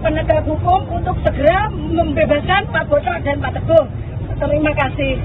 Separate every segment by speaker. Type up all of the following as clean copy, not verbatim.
Speaker 1: penegak hukum untuk segera membebaskan Pak Boto dan Pak Teguh. Terima kasih.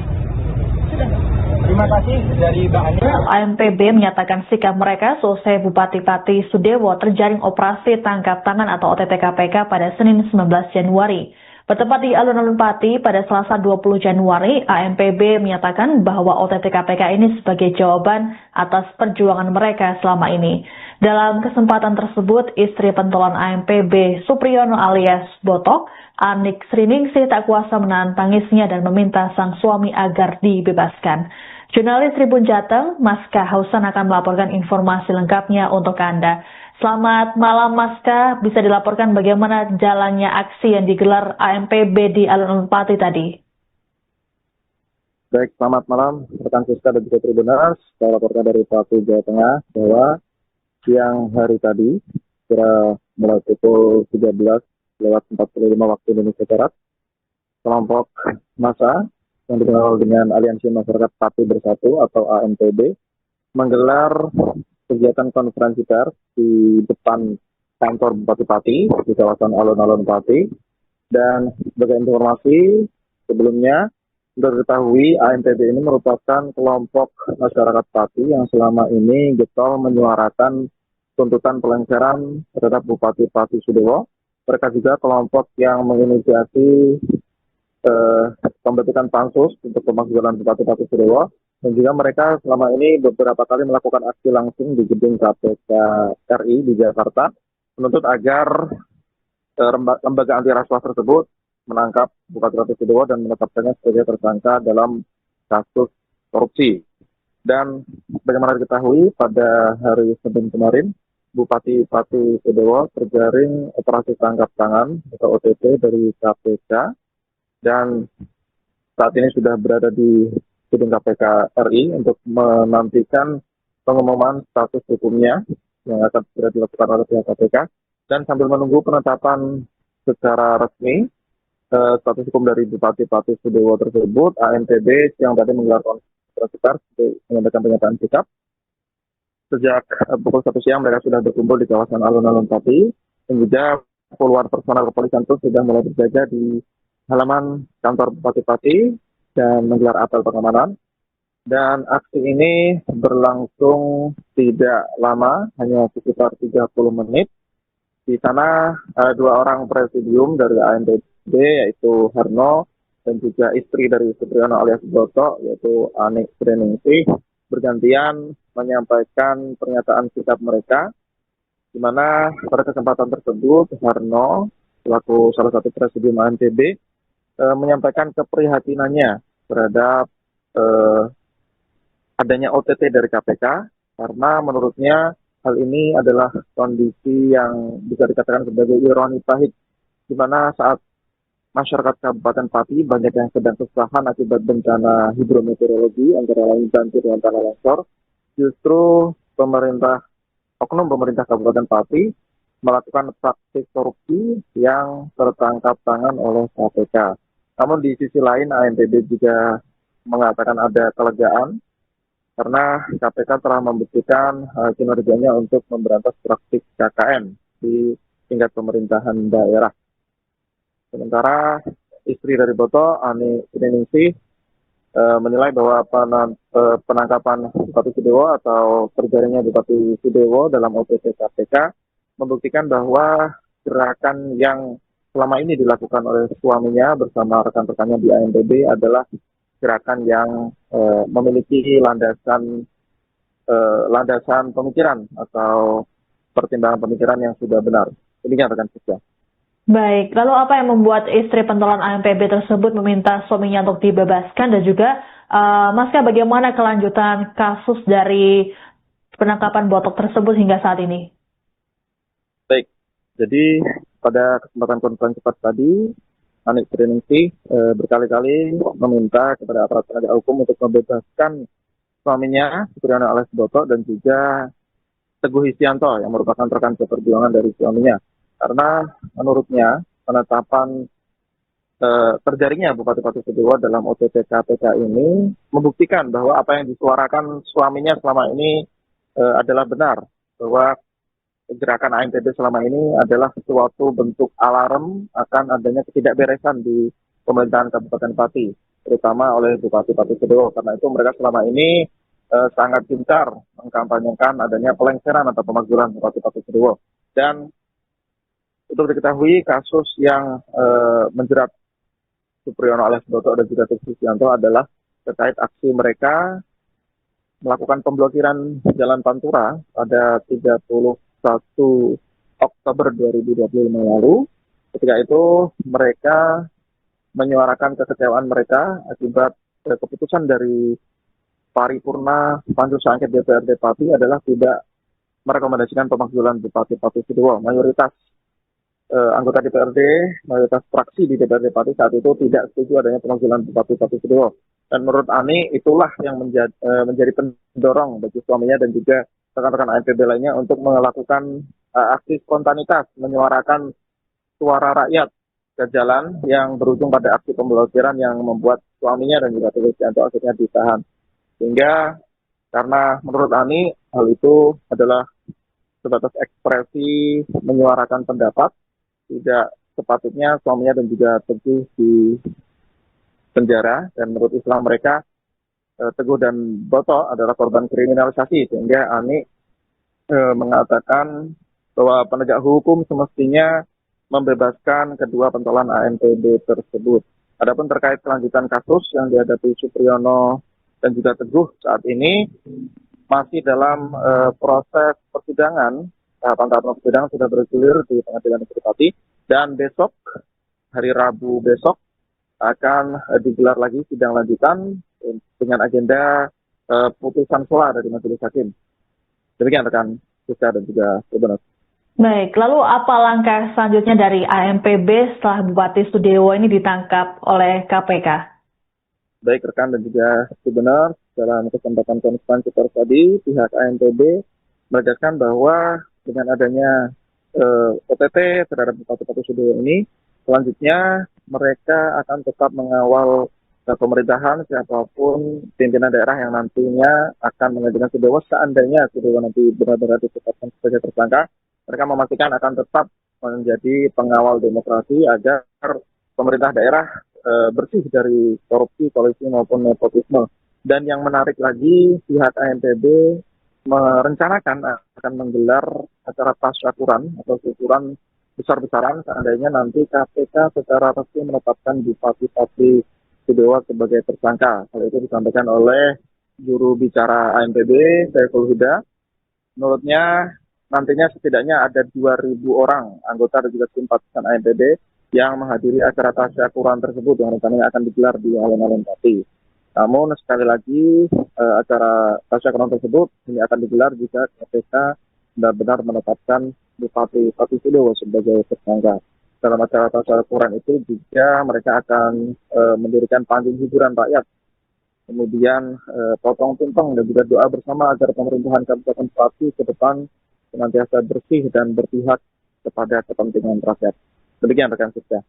Speaker 1: Sudah.
Speaker 2: Terima kasih dari Mbak Ani.
Speaker 3: ANPB menyatakan sikap mereka selesai Bupati Pati Sudewo terjaring operasi tangkap tangan atau OTT KPK pada Senin 19 Januari. Bertempat di alun-alun Pati pada Selasa 20 Januari, ANPB menyatakan bahwa OTT KPK ini sebagai jawaban atas perjuangan mereka selama ini. Dalam kesempatan tersebut, istri pentolan ANPB Supriyono alias Botok, Anik Sriningsih tak kuasa menahan tangisnya dan meminta sang suami agar dibebaskan. Jurnalis Tribun Jateng, Maska Hausan akan melaporkan informasi lengkapnya untuk Anda. Selamat malam Maska, bisa dilaporkan bagaimana jalannya aksi yang digelar ANPB di alun-alun Pati tadi?
Speaker 4: Baik, selamat malam rekan Siska dan juga Tribuners. Saya laporkan dari Pati, Jawa Tengah bahwa siang hari tadi, kira mulai pukul 13:45 waktu Indonesia Barat, kelompok massa yang dikenal dengan Aliansi Masyarakat Pati Bersatu atau ANPB menggelar kegiatan konferensi pers di depan kantor Bupati Pati di kawasan alun-alun Pati. Dan sebagai informasi sebelumnya, sudah diketahui ANPB ini merupakan kelompok masyarakat Pati yang selama ini getol menyuarakan tuntutan pelengseran terhadap Bupati Pati Sudewo. Mereka juga kelompok yang menginisiasi pembentukan pansus untuk pemakzulan Bupati Pati Sudewo. Dan juga mereka selama ini beberapa kali melakukan aksi langsung di gedung KPK RI di Jakarta, menuntut agar lembaga anti rasuah tersebut menangkap Bupati Pati Sudewo dan menetapkannya sebagai tersangka dalam kasus korupsi. Dan bagaimana diketahui pada hari Senin kemarin, Bupati Pati Sudewo terjaring operasi tangkap tangan atau OTT dari KPK dan saat ini sudah berada di gedung KPK RI untuk menantikan pengumuman status hukumnya yang akan segera dilakukan oleh pihak KPK, dan sambil menunggu penetapan secara resmi status hukum dari Bupati Pati Sudewo tersebut, ANPB yang tadi menggelar konferensi pers untuk menyampaikan pernyataan sikap. Sejak pukul 1 siang mereka sudah berkumpul di kawasan alun-alun Pati, dan juga puluhan personel kepolisian pun sudah mulai berjaga di halaman kantor Bupati Pati dan menggelar apel pengamanan. Dan aksi ini berlangsung tidak lama, hanya sekitar 30 menit. Di sana dua orang presidium dari ANPB, yaitu Harno dan juga istri dari Supriyono alias Boto, yaitu Anik Sriningsih, bergantian menyampaikan pernyataan sikap mereka, di mana pada kesempatan tersebut Harno, selaku salah satu presidium ANPB, menyampaikan keprihatinannya terhadap adanya OTT dari KPK, karena menurutnya hal ini adalah kondisi yang bisa dikatakan sebagai ironi pahit, di mana saat masyarakat Kabupaten Pati banyak yang sedang kesusahan akibat bencana hidrometeorologi, antara lain banjir dan tanah longsor, justru oknum pemerintah Kabupaten Pati melakukan praktik korupsi yang tertangkap tangan oleh KPK. Namun di sisi lain ANPB juga mengatakan ada kelegaan karena KPK telah membuktikan kinerjanya untuk memberantas praktik KKN di tingkat pemerintahan daerah. Sementara istri dari Boto, Ani Sriningsih, menilai bahwa penangkapan Bupati Sudewo atau terjaringnya Bupati Sudewo dalam OTT KPK membuktikan bahwa gerakan yang selama ini dilakukan oleh suaminya bersama rekan-rekannya di ANPB adalah gerakan yang memiliki landasan pemikiran atau pertimbangan pemikiran yang sudah benar. Demikian rekan Siska.
Speaker 3: Baik, lalu apa yang membuat istri pentolan ANPB tersebut meminta suaminya untuk dibebaskan, dan juga Maska, bagaimana kelanjutan kasus dari penangkapan Botok tersebut hingga saat ini?
Speaker 4: Baik, jadi pada kesempatan konferensi pers tadi, Anik Sriningsih berkali-kali meminta kepada aparat penegak hukum untuk membebaskan suaminya, Supriyono alias Boto, dan juga Teguh Hisyanto yang merupakan rekan seperjuangan dari suaminya. Karena menurutnya penetapan terjaringnya Bupati Pati Sudewo dalam OTT KPK ini membuktikan bahwa apa yang disuarakan suaminya selama ini adalah benar, bahwa gerakan ANTB selama ini adalah suatu bentuk alarm akan adanya ketidakberesan di pemerintahan Kabupaten Pati, terutama oleh Bupati Pati Sudewo. Karena itu mereka selama ini sangat gencar mengkampanyekan adanya pelengseran atau pemakzulan Bupati Pati Sudewo. Dan untuk diketahui kasus yang menjerat Supriyono alias Boto dan juga Teguh Supriyanto adalah terkait aksi mereka melakukan pemblokiran Jalan Pantura pada 31 Oktober 2025 lalu. Ketika itu mereka menyuarakan kekecewaan mereka akibat keputusan dari paripurna Pansus Angket DPRD Pati adalah tidak merekomendasikan pemakzulan Bupati Pati Sudewo. Mayoritas anggota DPRD, mayoritas fraksi di DPRD Pati saat itu tidak setuju adanya pemakzulan Bupati Pati Sudewo. Dan menurut Ani itulah yang menjadi pendorong bagi suaminya dan juga rekan-rekan ANTB lainnya untuk melakukan aksi spontanitas, menyuarakan suara rakyat ke jalan yang berujung pada aksi pemblokiran yang membuat suaminya dan juga Teguh Supriyanto akhirnya ditahan. Sehingga karena menurut Ani hal itu adalah sebatas ekspresi menyuarakan pendapat, tidak sepatutnya suaminya dan juga Teguh di penjara, dan menurut Islam mereka Teguh dan Boto adalah korban kriminalisasi, sehingga Ani mengatakan bahwa penegak hukum semestinya membebaskan kedua pentolan ANTB tersebut. Adapun terkait kelanjutan kasus yang dihadapi Supriyono dan juga Teguh saat ini masih dalam proses persidangan. Tahapan-tahapan persidangan sudah bergulir di Pengadilan Negeri Pati, dan besok, hari Rabu besok, akan digelar lagi sidang lanjutan dengan agenda putusan sela dari Majelis Hakim. Demikian rekan Siska dan juga Gubernur.
Speaker 3: Baik, lalu apa langkah selanjutnya dari ANPB setelah Bupati Sudewo ini ditangkap oleh KPK?
Speaker 4: Baik rekan dan juga Gubernur, dalam kesempatan konferensi pers tadi, pihak ANPB menegaskan bahwa dengan adanya OTT terhadap Bupati Pati Sudewo ini, selanjutnya mereka akan tetap mengawal pemerintahan siapapun pimpinan daerah yang nantinya akan mengajukan Sudewo. Seandainya Sudewo nanti benar-benar ditetapkan sebagai tersangka, mereka memastikan akan tetap menjadi pengawal demokrasi agar pemerintah daerah bersih dari korupsi, kolusi maupun nepotisme. Dan yang menarik lagi, pihak ANTB merencanakan akan menggelar acara tasyakuran atau syukuran besar-besaran seandainya nanti KPK secara resmi menetapkan Bupati Pati Sudewo sebagai tersangka. Hal itu disampaikan oleh juru bicara ANTB, Saiful Huda. Menurutnya nantinya setidaknya ada 2.000 orang anggota dan juga simpatisan ANTB yang menghadiri acara tasyakuran tersebut yang rencananya akan digelar di alun-alun Pati. Namun sekali lagi acara tasyakuran tersebut ini akan digelar jika KPK benar-benar menetapkan Bupati Pati Sudewo sebagai tersangka. Dalam acara tasyakuran itu juga mereka akan mendirikan panggung hiburan rakyat, kemudian potong tumpeng dan juga doa bersama agar pemerintahan Kabupaten Pati ke depan senantiasa bersih dan berpihak kepada kepentingan rakyat. Demikian rekan Siska.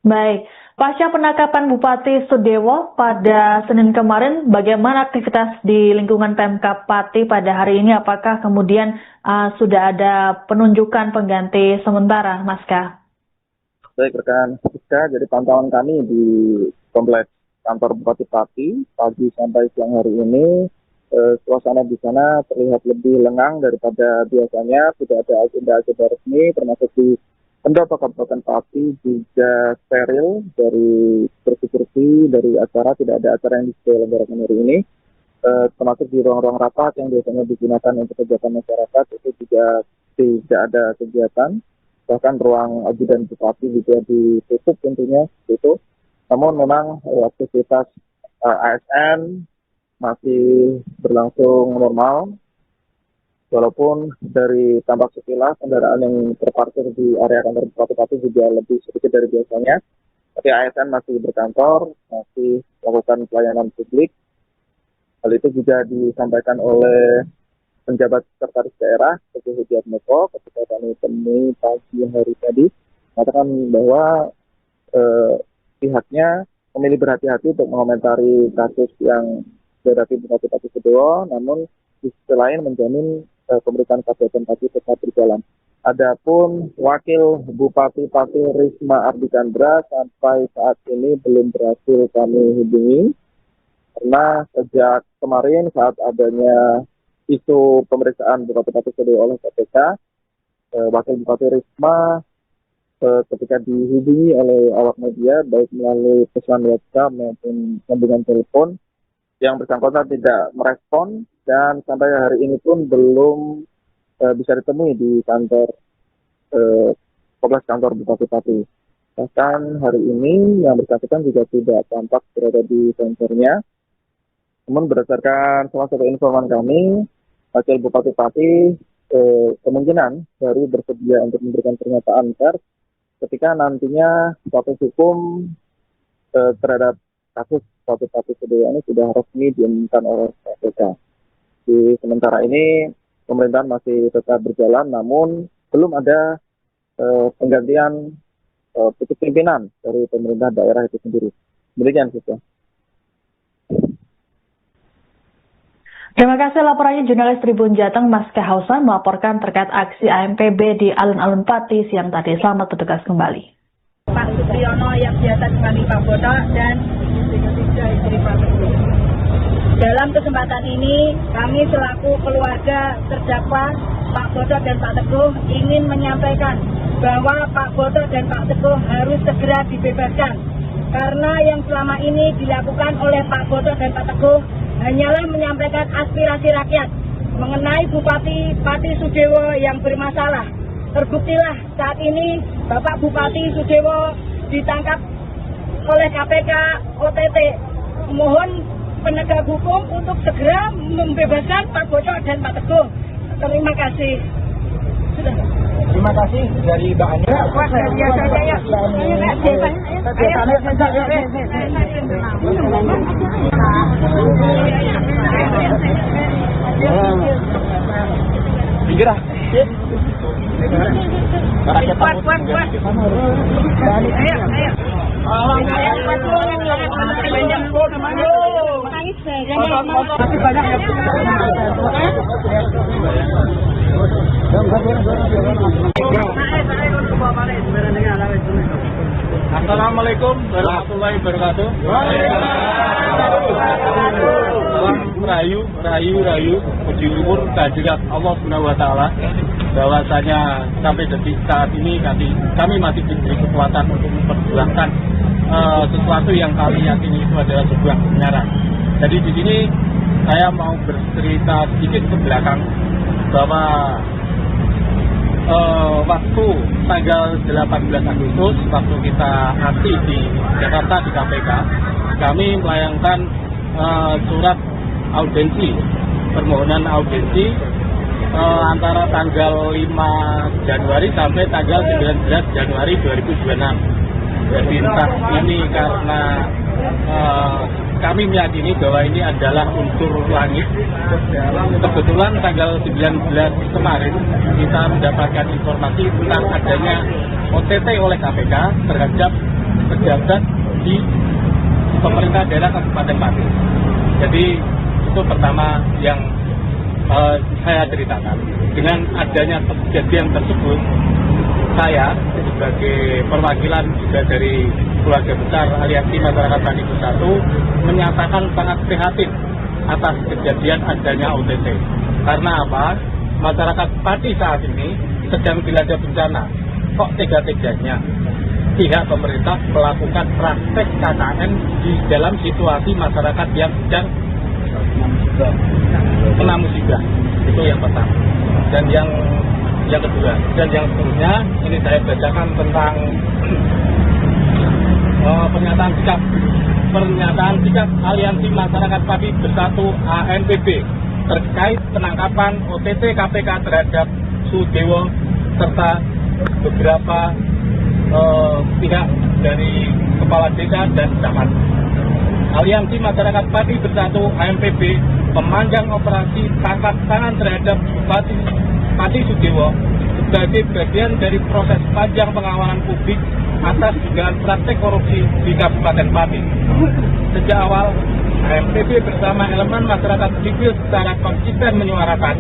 Speaker 3: Baik, pasca penangkapan Bupati Sudewo pada Senin kemarin, bagaimana aktivitas di lingkungan Pemkab Pati pada hari ini? Apakah kemudian sudah ada penunjukan pengganti sementara, Maska?
Speaker 4: Baik rekan Siska, jadi pantauan kami di kompleks kantor Bupati Pati pagi sampai siang hari ini, suasana di sana terlihat lebih lengang daripada biasanya. Tidak ada agenda-agenda resmi, termasuk di pendopo Kabupaten Pati juga steril dari kursi-kursi dari acara. Tidak ada acara yang diselenggarakan hari ini, termasuk di ruang-ruang rapat yang biasanya digunakan untuk kegiatan masyarakat itu juga tidak ada kegiatan. Bahkan ruang ajudan Bupati juga ditutup tentunya itu. Namun memang aktivitas ASN masih berlangsung normal. Walaupun dari tampak sekilas kendaraan yang terparkir di area kantor Bupati Pati juga lebih sedikit dari biasanya, tapi ASN masih berkantor, masih melakukan pelayanan publik. Hal itu juga disampaikan oleh penjabat sekretaris daerah, Teguh Supriyanto, ketika kami temui pagi hari tadi, mengatakan bahwa pihaknya memilih berhati-hati untuk mengomentari kasus yang dihadapi Bupati Pati Sudewo, namun di sisi lain menjamin pemerintahan Kabupaten Pati tetap berjalan. Adapun Wakil Bupati Pati Risma Ardichandra sampai saat ini belum berhasil kami hubungi karena sejak kemarin saat adanya isu pemeriksaan Bupati Pati Sudewo oleh KPK, Wakil Bupati Risma ketika dihubungi oleh awak media baik melalui pesan WhatsApp maupun sambungan telepon, yang bersangkutan tidak merespon dan sampai hari ini pun belum bisa ditemui di kantor kompleks kantor Bupati Pati. Bahkan hari ini yang bersangkutan juga tidak tampak berada di kantornya. Namun berdasarkan salah satu informan kami, Wakil Bupati Pati kemungkinan baru bersedia untuk memberikan pernyataan pers ketika nantinya status hukum terhadap kasus Bupati Pati Sudewo ini sudah resmi diumumkan oleh KPK. Di sementara ini pemerintahan masih tetap berjalan, namun belum ada penggantian pucuk pimpinan dari pemerintah daerah itu sendiri. Demikian saja.
Speaker 3: Terima kasih laporannya jurnalis Tribun Jateng Mas Kahausan melaporkan terkait aksi AMPB di Alun-Alun Pati siang tadi. Selamat bertugas kembali.
Speaker 1: Pak Supriyono yang di atas kami Pak Boto dan istri Pak Teguh. Dalam kesempatan ini kami selaku keluarga terdakwa Pak Boto dan Pak Teguh ingin menyampaikan bahwa Pak Boto dan Pak Teguh harus segera dibebaskan karena yang selama ini dilakukan oleh Pak Boto dan Pak Teguh hanyalah menyampaikan aspirasi rakyat mengenai Bupati Pati Sudewo yang bermasalah. Terbuktilah saat ini Bapak Bupati Sudewo ditangkap oleh KPK OTT. Mohon penegak hukum untuk segera membebaskan Pak Boto dan Pak Teguh. Terima kasih. Sudah.
Speaker 2: Terima kasih dari Mbak Ani. Pinggir ah.
Speaker 5: Assalamualaikum warahmatullahi wabarakatuh. Rayu, puji umur kehadirat Allah Subhanahu wa Ta'ala, bahwasanya sampai detik saat ini kami masih diberi kekuatan untuk memperjuangkan sesuatu yang kami yakini itu adalah sebuah kebenaran. Jadi di sini saya mau bercerita sedikit ke belakang bahwa waktu tanggal 18 Agustus waktu kita aksi di Jakarta di KPK, kami melayangkan surat audiensi, permohonan audiensi antara tanggal 5 Januari sampai tanggal 19 Januari 2026. Jadi entah ini karena kami meyakini bahwa ini adalah unsur langit. Kebetulan tanggal 19 kemarin kita mendapatkan informasi tentang adanya OTT oleh KPK terhadap pejabat di pemerintah daerah Kabupaten Pati. Jadi itu pertama yang saya ceritakan. Dengan adanya kejadian tersebut, saya sebagai perwakilan juga dari keluarga besar Aliansi Masyarakat Pati Bersatu menyatakan sangat prihatin atas kejadian adanya OTT. Karena apa? Masyarakat Pati saat ini sedang dilanda bencana. Kok tega-teganya pihak pemerintah melakukan praktek KKN di dalam situasi masyarakat yang sedang kena musibah. Itu yang pertama. Dan yang kedua, dan yang seterusnya, ini saya bacakan tentang pernyataan sikap Aliansi Masyarakat Pati Bersatu AMPB terkait penangkapan OTT KPK terhadap Sudewo serta beberapa pihak dari kepala desa dan camat. Aliansi Masyarakat Pati Bersatu AMPB memandang operasi tangkap tangan terhadap Bupati Pati Sudewo sebagai bagian dari proses panjang pengawalan publik atas dugaan praktek korupsi di Kabupaten Pati. Sejak awal, AMPB bersama elemen masyarakat sipil secara konsisten menyuarakan,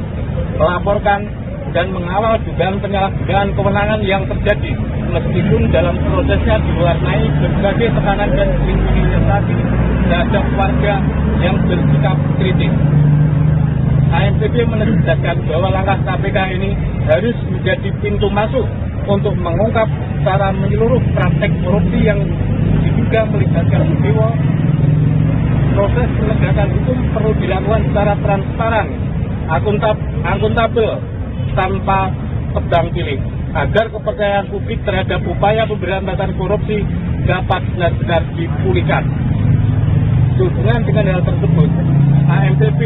Speaker 5: melaporkan, dan mengawal dugaan penyalahgunaan kewenangan yang terjadi, meskipun dalam prosesnya diwarnai berbagai tekanan dan kriminalisasi terhadap warga yang bersikap kritis. ANPB menegaskan bahwa langkah KPK ini harus menjadi pintu masuk untuk mengungkap secara menyeluruh praktek korupsi yang diduga melibatkan Sudewo. Proses penegakan hukum perlu dilakukan secara transparan, akuntabel, tanpa tebang pilih, agar kepercayaan publik terhadap upaya pemberantasan korupsi dapat benar-benar dipulihkan. Sehubungan dengan hal tersebut, ANPB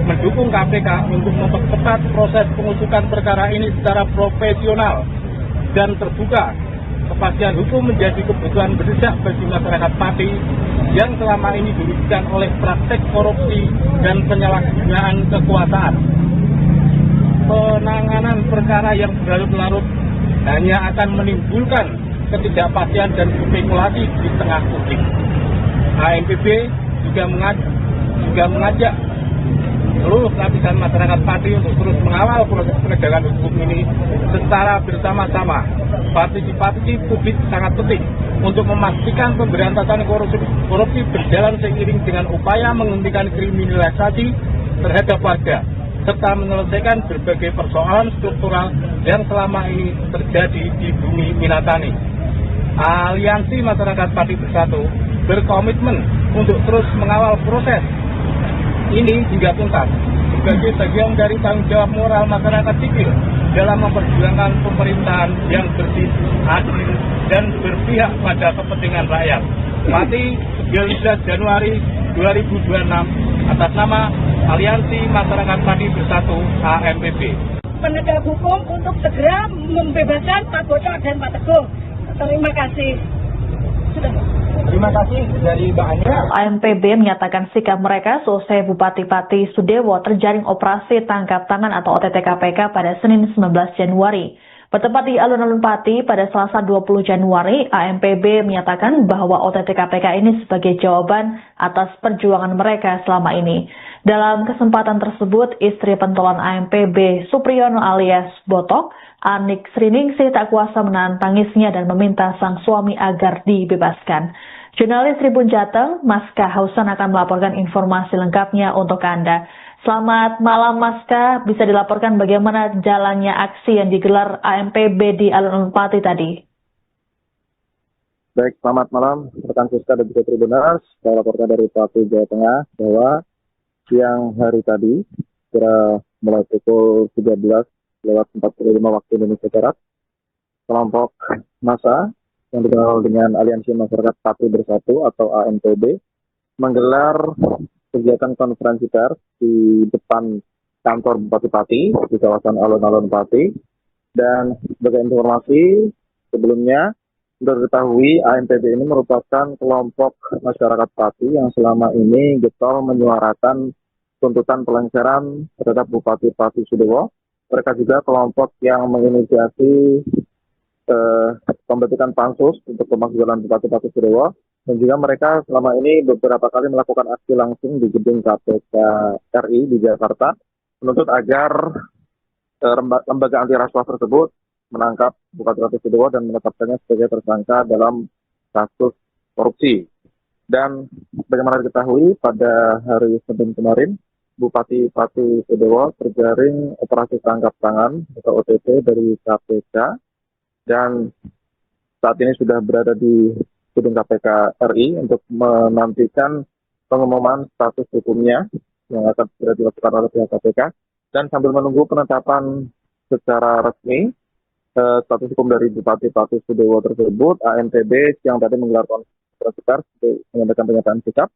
Speaker 5: mendukung KPK untuk mempercepat proses pengusutan perkara ini secara profesional dan terbuka. Kepastian hukum menjadi kebutuhan mendesak bagi masyarakat Pati yang selama ini dirugikan oleh praktek korupsi dan penyalahgunaan kekuasaan. Penanganan perkara yang berlarut-larut hanya akan menimbulkan ketidakpastian dan spekulasi di tengah publik. ANPB juga mengajak seluruh lapisan masyarakat Pati untuk terus mengawal proses penegakan hukum ini secara bersama-sama. Partisipasi publik sangat penting untuk memastikan pemberantasan korupsi berjalan seiring dengan upaya menghentikan kriminalisasi terhadap warga, serta menyelesaikan berbagai persoalan struktural yang selama ini terjadi di bumi Minatani. Aliansi Masyarakat Pati Bersatu berkomitmen untuk terus mengawal proses ini hingga tuntas sebagai bagian dari tanggung jawab moral masyarakat sipil dalam memperjuangkan pemerintahan yang bersih, adil, dan berpihak pada kepentingan rakyat. Pati 19 Januari 2026 atas nama Aliansi Masyarakat Pati Bersatu AMPB.
Speaker 1: Penegak hukum untuk segera membebaskan Pak Bocok dan Pak Teguh. Terima kasih. Sudah.
Speaker 2: Terima kasih dari Mbak Ania.
Speaker 3: ANPB menyatakan sikap mereka selesai Bupati Pati Sudewo terjaring operasi tangkap tangan atau OTT KPK pada Senin 19 Januari. Bertempat di alun-alun Pati pada Selasa 20 Januari, ANPB menyatakan bahwa OTT KPK ini sebagai jawaban atas perjuangan mereka selama ini. Dalam kesempatan tersebut, istri pentolan ANPB Supriyono alias Botok, Anik Sriningsih tak kuasa menahan tangisnya dan meminta sang suami agar dibebaskan. Jurnalis Tribun Jateng, Maska Hausan akan melaporkan informasi lengkapnya untuk Anda. Selamat malam Maska, bisa dilaporkan bagaimana jalannya aksi yang digelar ANPB di alun-alun Pati tadi?
Speaker 4: Baik, selamat malam rekan Siska dan juga Tribuners. Saya laporkan dari Pati, Jawa Tengah bahwa siang hari tadi, kira mulai pukul 13:45 waktu Indonesia Barat, kelompok massa yang dikenal dengan Aliansi Masyarakat Pati Bersatu atau ANPB menggelar kegiatan konferensi pers di depan kantor Bupati Pati di kawasan alun-alun Pati. Dan sebagai informasi sebelumnya, untuk diketahui ANPB ini merupakan kelompok masyarakat Pati yang selama ini getol menyuarakan tuntutan pelengseran terhadap Bupati Pati Sudewo. Mereka juga kelompok yang menginisiasi pembentukan pansus untuk pemakzulan Bupati Pati Sudewo, dan juga mereka selama ini beberapa kali melakukan aksi langsung di gedung KPK RI di Jakarta menuntut agar lembaga anti rasuah tersebut menangkap Bupati Pati Sudewo dan menetapkannya sebagai tersangka dalam kasus korupsi. Dan bagaimana diketahui pada hari Senin kemarin, Bupati Pati Sudewo terjaring operasi tangkap tangan atau OTT dari KPK. Dan saat ini sudah berada di gedung KPK RI untuk menantikan pengumuman status hukumnya yang akan segera dilakukan oleh pihak KPK. Dan sambil menunggu penetapan secara resmi status hukum dari Bupati Pati Sudewo tersebut, ANPB siang tadi menggelar konferensi pers untuk menyampaikan pernyataan sikap.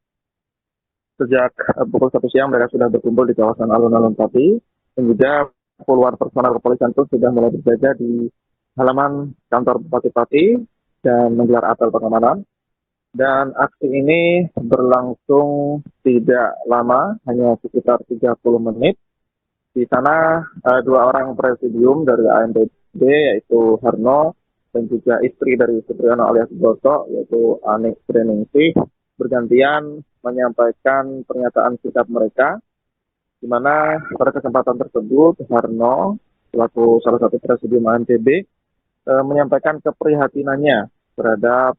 Speaker 4: Sejak pukul 1 siang mereka sudah berkumpul di kawasan alun-alun Pati, dan juga puluhan personel kepolisian pun sudah mulai berjaga di halaman kantor Bupati Pati dan menggelar apel pengamanan. Dan aksi ini berlangsung tidak lama, hanya sekitar 30 menit. Di sana dua orang presidium dari ANPB, yaitu Harno dan juga istri dari Supriyono alias Botok, yaitu Anik Sriningsih, bergantian menyampaikan pernyataan sikap mereka, di mana pada kesempatan tersebut Harno selaku salah satu presidium ANTB menyampaikan keprihatinannya terhadap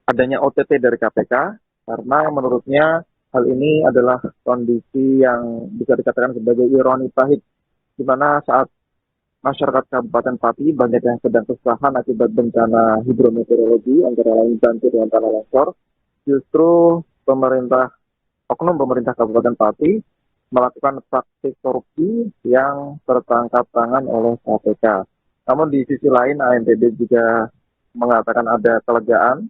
Speaker 4: adanya OTT dari KPK karena menurutnya hal ini adalah kondisi yang bisa dikatakan sebagai ironi pahit, di mana saat masyarakat Kabupaten Pati banyak yang sedang kesusahan akibat bencana hidrometeorologi, antara lain banjir dan tanah longsor, justru oknum pemerintah Kabupaten Pati melakukan praktik korupsi yang tertangkap tangan oleh KPK. Namun di sisi lain ANTB juga mengatakan ada kelegaan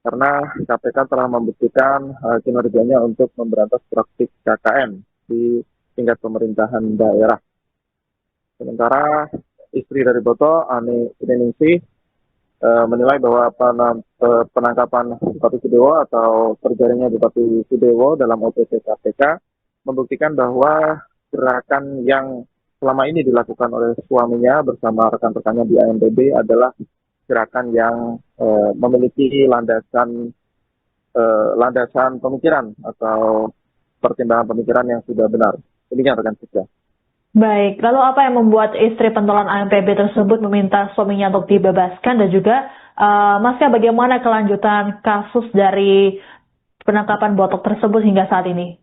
Speaker 4: karena KPK telah membuktikan kinerjanya untuk memberantas praktik KKN di tingkat pemerintahan daerah. Sementara istri dari Boto, Ani Sudeningsih, menilai bahwa penangkapan Bupati Sudewo atau terjaringnya Bupati Sudewo dalam OTT KPK membuktikan bahwa gerakan yang selama ini dilakukan oleh suaminya bersama rekan-rekannya di ANTB adalah gerakan yang memiliki landasan pemikiran atau pertimbangan pemikiran yang sudah benar. Demikian rekan Siska.
Speaker 3: Baik, lalu apa yang membuat istri pentolan ANTB tersebut meminta suaminya untuk dibebaskan dan juga Masnya bagaimana kelanjutan kasus dari penangkapan Botok tersebut hingga saat ini?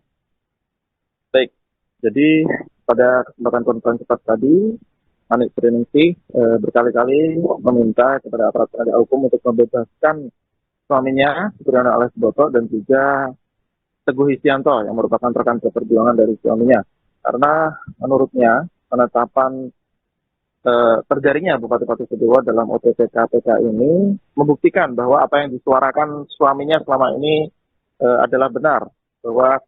Speaker 4: Baik, jadi pada kesempatan konferensi pers tadi, Ani Sudeningsih berkali-kali meminta kepada aparat penegak hukum untuk membebaskan suaminya, Supriyono alias Boto, dan juga Teguh Hisyanto yang merupakan rekan seperjuangan dari suaminya. Karena menurutnya penetapan terjaringnya Bupati Sudewo dalam OTT KPK ini membuktikan bahwa apa yang disuarakan suaminya selama ini adalah benar, bahwa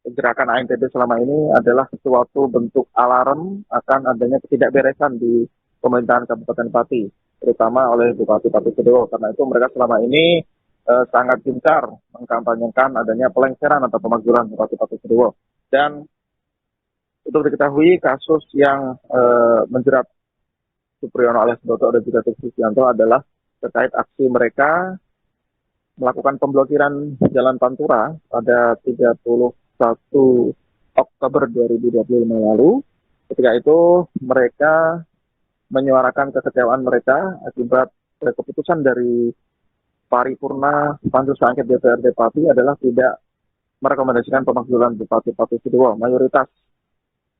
Speaker 4: gerakan ANTB selama ini adalah suatu bentuk alarm akan adanya ketidakberesan di pemerintahan Kabupaten Pati, terutama oleh Bupati Sudewo. Karena itu mereka selama ini sangat gencar mengkampanyekan adanya pelengseran atau pemakzulan Bupati Sudewo. Dan untuk diketahui, kasus yang menjerat Supriyono alias Boto dan juga Teguh Hisyanto adalah terkait aksi mereka melakukan pemblokiran Jalan Pantura pada 31 Oktober 2025 lalu. Ketika itu mereka menyuarakan kekecewaan mereka akibat keputusan dari paripurna Pansus Angket DPRD Pati adalah tidak merekomendasikan pemakzulan Bupati Sudewo. Mayoritas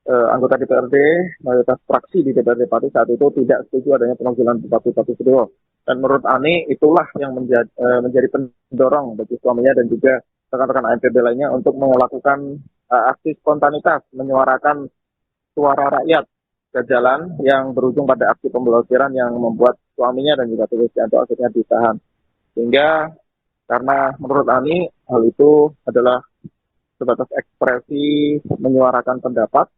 Speaker 4: anggota DPRD, mayoritas fraksi di DPRD Pati saat itu tidak setuju adanya pemakzulan Bupati Sudewo. Dan menurut Ani, itulah yang menjadi pendorong bagi suaminya dan juga rekan-rekan ANTB lainnya untuk melakukan aksi spontanitas, menyuarakan suara rakyat ke jalan yang berujung pada aksi pemblokiran yang membuat suaminya dan juga Teguh Hisyanto akhirnya ditahan. Sehingga karena menurut Ani, hal itu adalah sebatas ekspresi menyuarakan pendapat,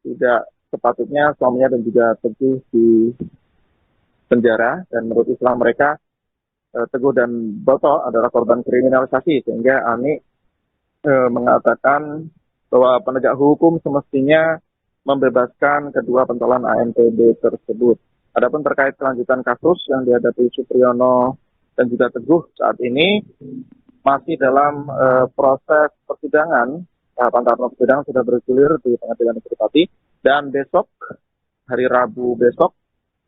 Speaker 4: tidak sepatutnya suaminya dan juga Teguh di penjara, dan menurut Islam mereka Teguh dan Boto adalah korban kriminalisasi, sehingga Ani mengatakan bahwa penegak hukum semestinya membebaskan kedua pentolan ANTB tersebut. Adapun terkait kelanjutan kasus yang dihadapi Supriyono dan juga Teguh saat ini masih dalam proses persidangan. Tahapan persidangan sudah bergulir di Pengadilan Negeri Pati, dan besok, hari Rabu besok,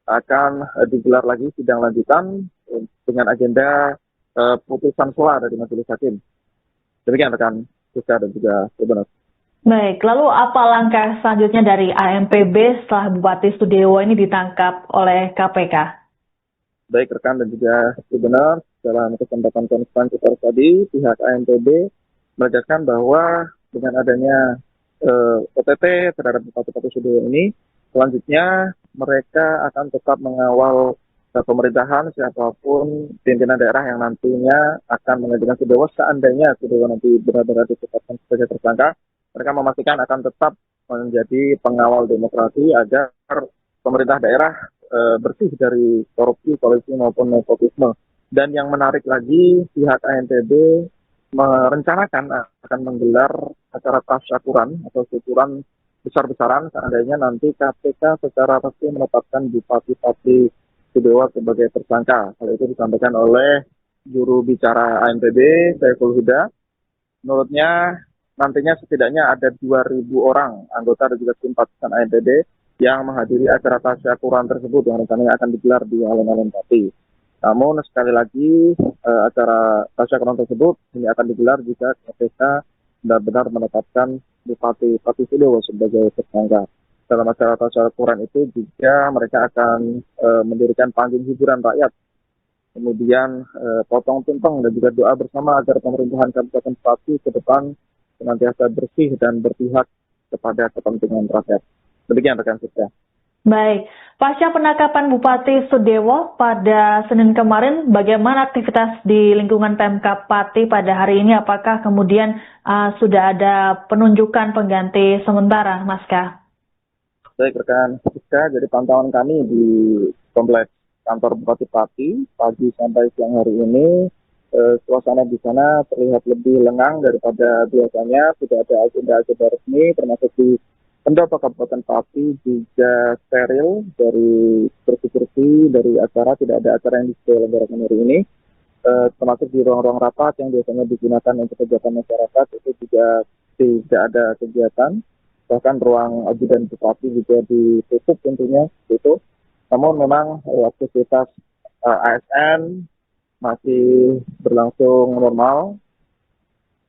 Speaker 4: akan digelar lagi sidang lanjutan dengan agenda putusan sela dari Majelis Hakim. Demikian rekan Siska dan juga Tribunus.
Speaker 3: Baik, lalu apa langkah selanjutnya dari ANTB setelah Bupati Sudewo ini ditangkap oleh KPK?
Speaker 4: Baik rekan dan juga Tribunus, dalam kesempatan konferensi pers tadi, pihak ANTB menegaskan bahwa dengan adanya OTT terhadap Bupati Sudewo ini, selanjutnya mereka akan tetap mengawal pemerintahan siapapun pimpinan daerah yang nantinya akan mengajukan Sudewo. Seandainya Sudewo nanti benar-benar ditetapkan sebagai tersangka, mereka memastikan akan tetap menjadi pengawal demokrasi agar pemerintah daerah bersih dari korupsi, kolusi maupun nepotisme. Dan yang menarik lagi, pihak ANTB merencanakan akan menggelar acara tasyakuran atau syukuran besar-besaran seandainya nanti KPK secara resmi menetapkan Bupati Sudewo sebagai tersangka. Hal itu disampaikan oleh juru bicara ANTB, Saiful Huda. Menurutnya nantinya setidaknya ada 2.000 orang anggota dan juga simpatisan ANPD yang menghadiri acara tasyakuran tersebut yang rencananya akan digelar di alun-alun Pati. Namun sekali lagi acara tasyakuran tersebut ini akan digelar jika KPK benar-benar menetapkan Bupati Pati Sudewo sebagai tersangka. Dalam acara tasyakuran itu juga mereka akan mendirikan panggung hiburan rakyat, kemudian potong tumpeng dan juga doa bersama agar pemerintahan Kabupaten Pati ke depan senantiasa bersih dan berpihak kepada kepentingan rakyat. Demikian rekan Sita.
Speaker 3: Baik, pasca penangkapan Bupati Sudewo pada Senin kemarin, bagaimana aktivitas di lingkungan Pemkab Pati pada hari ini? Apakah kemudian sudah ada penunjukan pengganti sementara, Mas Ka?
Speaker 4: Baik rekan Sita, jadi pantauan kami di kompleks kantor Bupati Pati pagi sampai siang hari ini, suasana di sana terlihat lebih lengang daripada biasanya. Tidak ada agenda-agenda resmi, termasuk di pendopo Kabupaten Pati juga steril dari kursi-kursi dari acara. Tidak ada acara yang diselenggarakan hari ini, termasuk di ruang-ruang rapat yang biasanya digunakan untuk kegiatan masyarakat itu juga tidak ada kegiatan. Bahkan ruang ajudan Bupati juga ditutup tentunya itu. Namun memang aktivitas ASN masih berlangsung normal,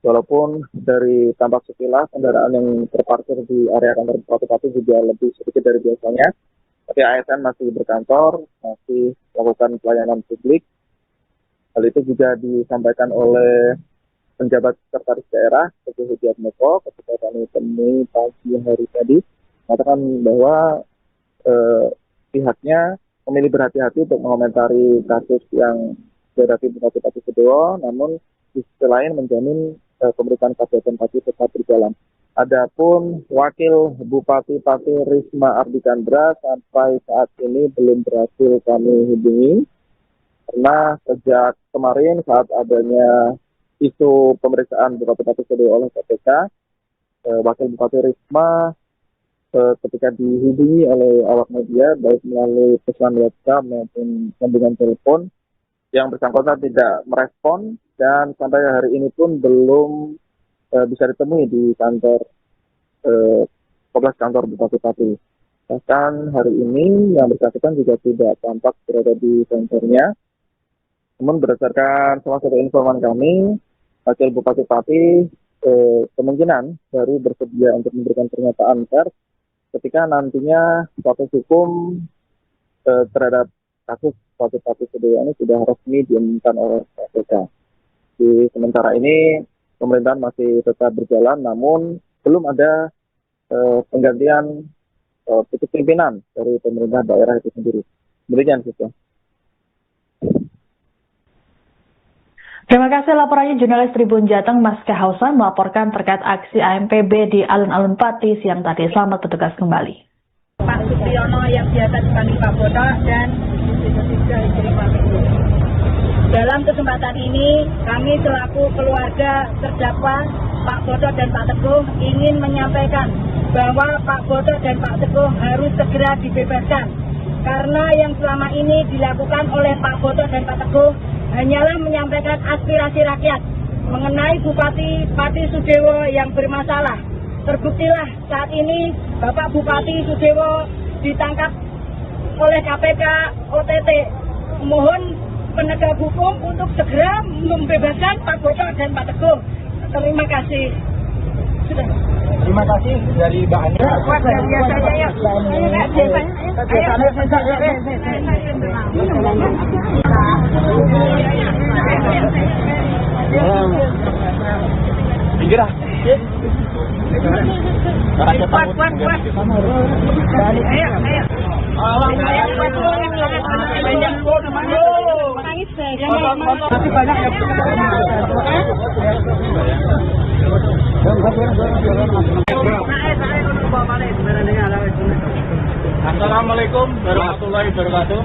Speaker 4: walaupun dari tampak sekilas kendaraan yang terparkir di area kantor Bupati Pati juga lebih sedikit dari biasanya, tapi ASN masih berkantor, masih melakukan pelayanan publik. Hal itu juga disampaikan oleh penjabat sekretaris daerah Teguh Hudiatmoko ketika kami temui pagi hari tadi, mengatakan bahwa pihaknya memilih berhati-hati untuk mengomentari kasus yang dihadapi Bupati Pati Sudewo, namun di sisi lain menjamin pemerintahan Kabupaten Pati tetap berjalan. Adapun Wakil Bupati Pati Risma Ardikandra sampai saat ini belum berhasil kami hubungi, karena sejak kemarin saat adanya isu pemeriksaan Bupati Pati Sudewo oleh KPK, Wakil Bupati Risma ketika dihubungi oleh awak media, baik melalui pesan WhatsApp maupun sambungan telepon, yang bersangkutan tidak merespon dan sampai hari ini pun belum bisa ditemui di kantor kompleks kantor Bupati Pati. Bahkan hari ini yang bersangkutan juga tidak tampak berada di kantornya. Namun berdasarkan salah satu informan kami, Wakil Bupati Pati kemungkinan baru bersedia untuk memberikan pernyataan pers ketika nantinya proses hukum terhadap kasus Bupati Pati Sudewo ini sudah resmi diumumkan oleh KPK. Di sementara ini pemerintahan masih tetap berjalan, namun belum ada penggantian titik pimpinan dari pemerintah daerah itu sendiri. Demikian saja.
Speaker 3: Terima kasih laporannya jurnalis Tribun Jateng Mas Kahausan melaporkan terkait aksi AMPB di alun-alun Pati siang tadi. Selamat bertugas kembali.
Speaker 1: Pak Supriyono yang biasa dipanggil Pak Boto dan istri Pak Teguh. Dalam kesempatan ini kami selaku keluarga terdakwa Pak Boto dan Pak Teguh ingin menyampaikan bahwa Pak Boto dan Pak Teguh harus segera dibebaskan, karena yang selama ini dilakukan oleh Pak Boto dan Pak Teguh hanyalah menyampaikan aspirasi rakyat mengenai Bupati Pati Sudewo yang bermasalah. Terbuktilah saat ini Bapak Bupati Sudewo ditangkap oleh KPK OTT. Mohon penegak hukum untuk segera membebaskan Pak Boto dan Pak Teguh. Terima kasih. Sudah.
Speaker 2: Terima kasih dari Mbak Ania.
Speaker 5: Pinggirah. Assalamualaikum warahmatullahi wabarakatuh.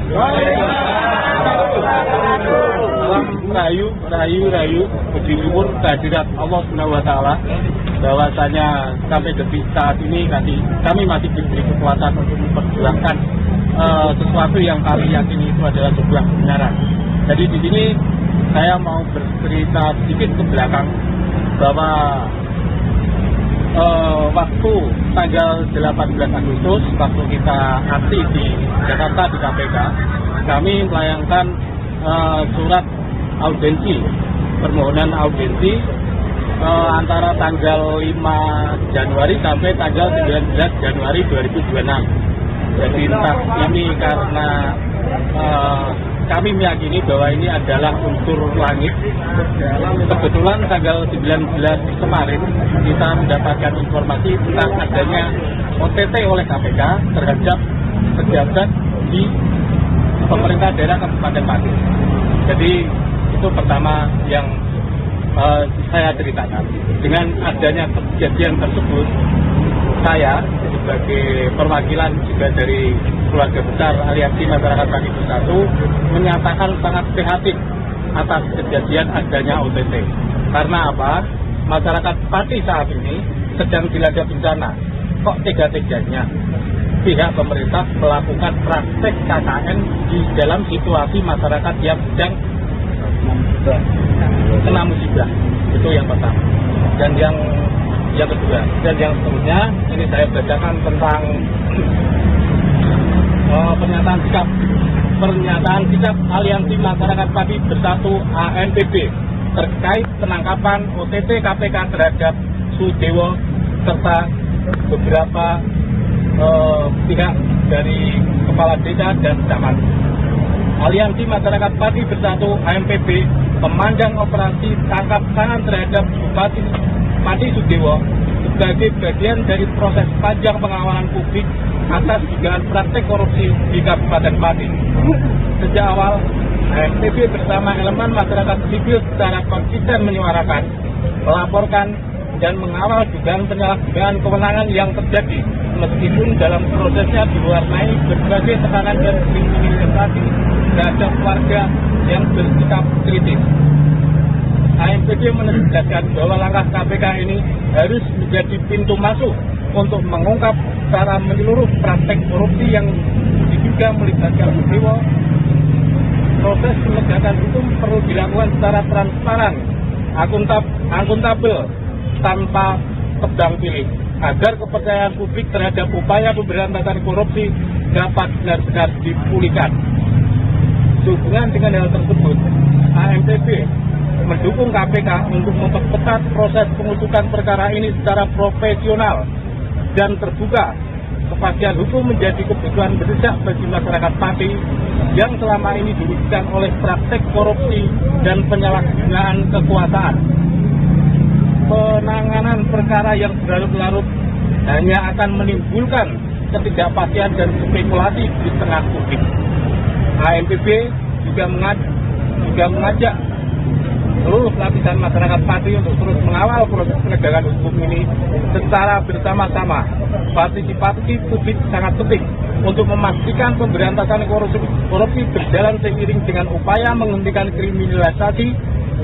Speaker 5: Rayu puji syukur kehadirat Allah Subhanahu wa taala bahwasanya sampai detik saat ini kami masih diberi kekuatan untuk memperjuangkan sesuatu yang kami yakini itu adalah sebuah kebenaran. Jadi di sini saya mau bercerita sedikit ke belakang bahwa waktu tanggal 18 Agustus, waktu kita aksi di Jakarta di KPK, kami melayangkan surat audiensi, permohonan audiensi antara tanggal 5 Januari sampai tanggal 19 Januari 2026. Jadi entah ini karena kami meyakini bahwa ini adalah unsur langit. Kebetulan tanggal 19 kemarin kita mendapatkan informasi tentang adanya OTT oleh KPK terhadap pejabat di pemerintah daerah Kabupaten Pati. Jadi itu pertama yang saya ceritakan. Dengan adanya kejadian tersebut, saya sebagai perwakilan juga dari keluarga besar Aliansi Masyarakat Pati Bersatu menyatakan sangat prihatin atas kejadian adanya OTT. Karena apa? Masyarakat Pati saat ini sedang dilanda bencana. Kok tega-teganya pihak pemerintah melakukan praktek KKN di dalam situasi masyarakat yang sedang kena musibah? Itu yang pertama. Dan yang kedua, dan yang seterusnya, ini saya bacakan tentang pernyataan sikap Aliansi Masyarakat Pati Bersatu AMPB terkait penangkapan OTT KPK terhadap Sudewo serta beberapa pihak dari kepala desa dan camat. Aliansi Masyarakat Pati Bersatu AMPB memandang operasi tangkap tangan terhadap Bupati Pati Sudewo sebagai bagian dari proses panjang pengawalan publik atas dugaan praktek korupsi di Kabupaten Pati. Sejak awal, AMPB bersama elemen masyarakat sipil secara konsisten menyuarakan, melaporkan, dan mengawal dugaan penyalahgunaan kewenangan yang terjadi, meskipun dalam prosesnya diwarnai berbagai tekanan dan kriminalisasi terhadap warga yang bersikap kritis. AMPB menegaskan bahwa langkah KPK ini harus menjadi pintu masuk untuk mengungkap secara menyeluruh praktek korupsi yang diduga melibatkan Sudewo. Proses penegakan hukum perlu dilakukan secara transparan, akuntabel, tanpa tebang pilih, agar kepercayaan publik terhadap upaya pemberantasan korupsi dapat benar-benar dipulihkan. Sehubungan dengan hal tersebut, AMPB mendukung KPK untuk memperketat proses pengusutan perkara ini secara profesional dan terbuka. Kepastian hukum menjadi kebutuhan mendesak bagi masyarakat Pati yang selama ini dirugikan oleh praktek korupsi dan penyalahgunaan kekuasaan. Penanganan perkara yang berlarut-larut hanya akan menimbulkan ketidakpastian dan spekulasi di tengah publik. AMPB juga mengajak seluruh lapisan masyarakat Pati untuk terus mengawal proses penegakan hukum ini secara bersama-sama. Partisipasi publik sangat penting untuk memastikan pemberantasan korupsi berjalan seiring dengan upaya menghentikan kriminalisasi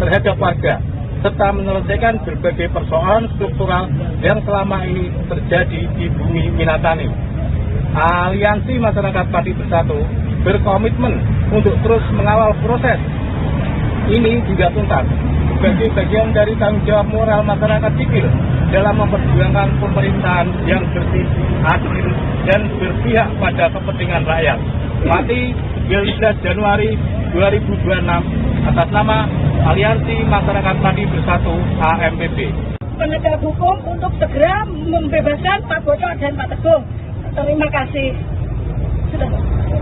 Speaker 5: terhadap warga, serta menyelesaikan berbagai persoalan struktural yang selama ini terjadi di bumi Minatani. Aliansi Masyarakat Pati Bersatu berkomitmen untuk terus mengawal proses ini juga tuntas sebagai bagian dari tanggung jawab moral masyarakat sipil dalam memperjuangkan pemerintahan yang bersih, adil, dan berpihak pada kepentingan rakyat. Pati 19 Januari 2026 atas nama Aliansi Masyarakat Pati Bersatu AMPB.
Speaker 1: Penegak hukum untuk segera membebaskan Pak Boco dan Pak Teguh. Terima kasih. Sudah.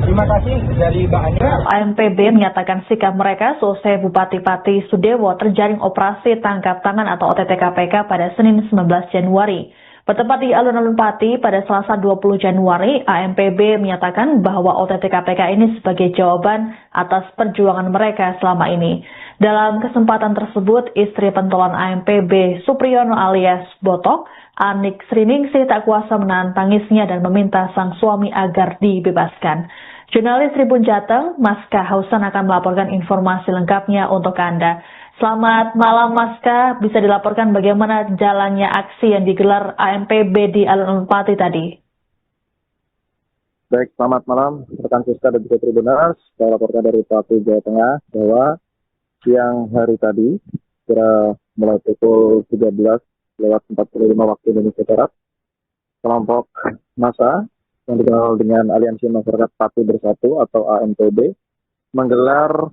Speaker 2: Terima kasih dari Mbak Anya.
Speaker 3: AMPB menyatakan sikap mereka selesai Bupati Pati Sudewo terjaring operasi tangkap tangan atau OTT KPK pada Senin 19 Januari. Bertempat di alun-alun Pati pada Selasa 20 Januari, AMPB menyatakan bahwa OTT KPK ini sebagai jawaban atas perjuangan mereka selama ini. Dalam kesempatan tersebut, istri pentolan AMPB Supriyono alias Botok, Anik Sriningsih tak kuasa menahan tangisnya dan meminta sang suami agar dibebaskan. Jurnalis Tribun Jateng, Maska Hausan akan melaporkan informasi lengkapnya untuk Anda. Selamat malam Maska, bisa dilaporkan bagaimana jalannya aksi yang digelar AMPB di alun-alun Pati tadi?
Speaker 4: Baik, selamat malam rekan Siska dan juga Tribuners. Saya laporkan dari Pati, Jawa Tengah bahwa siang hari tadi, kira mulai pukul 13 17:45 waktu Indonesia Barat, kelompok massa yang dikenal dengan Aliansi Masyarakat Pati Bersatu atau AMPB menggelar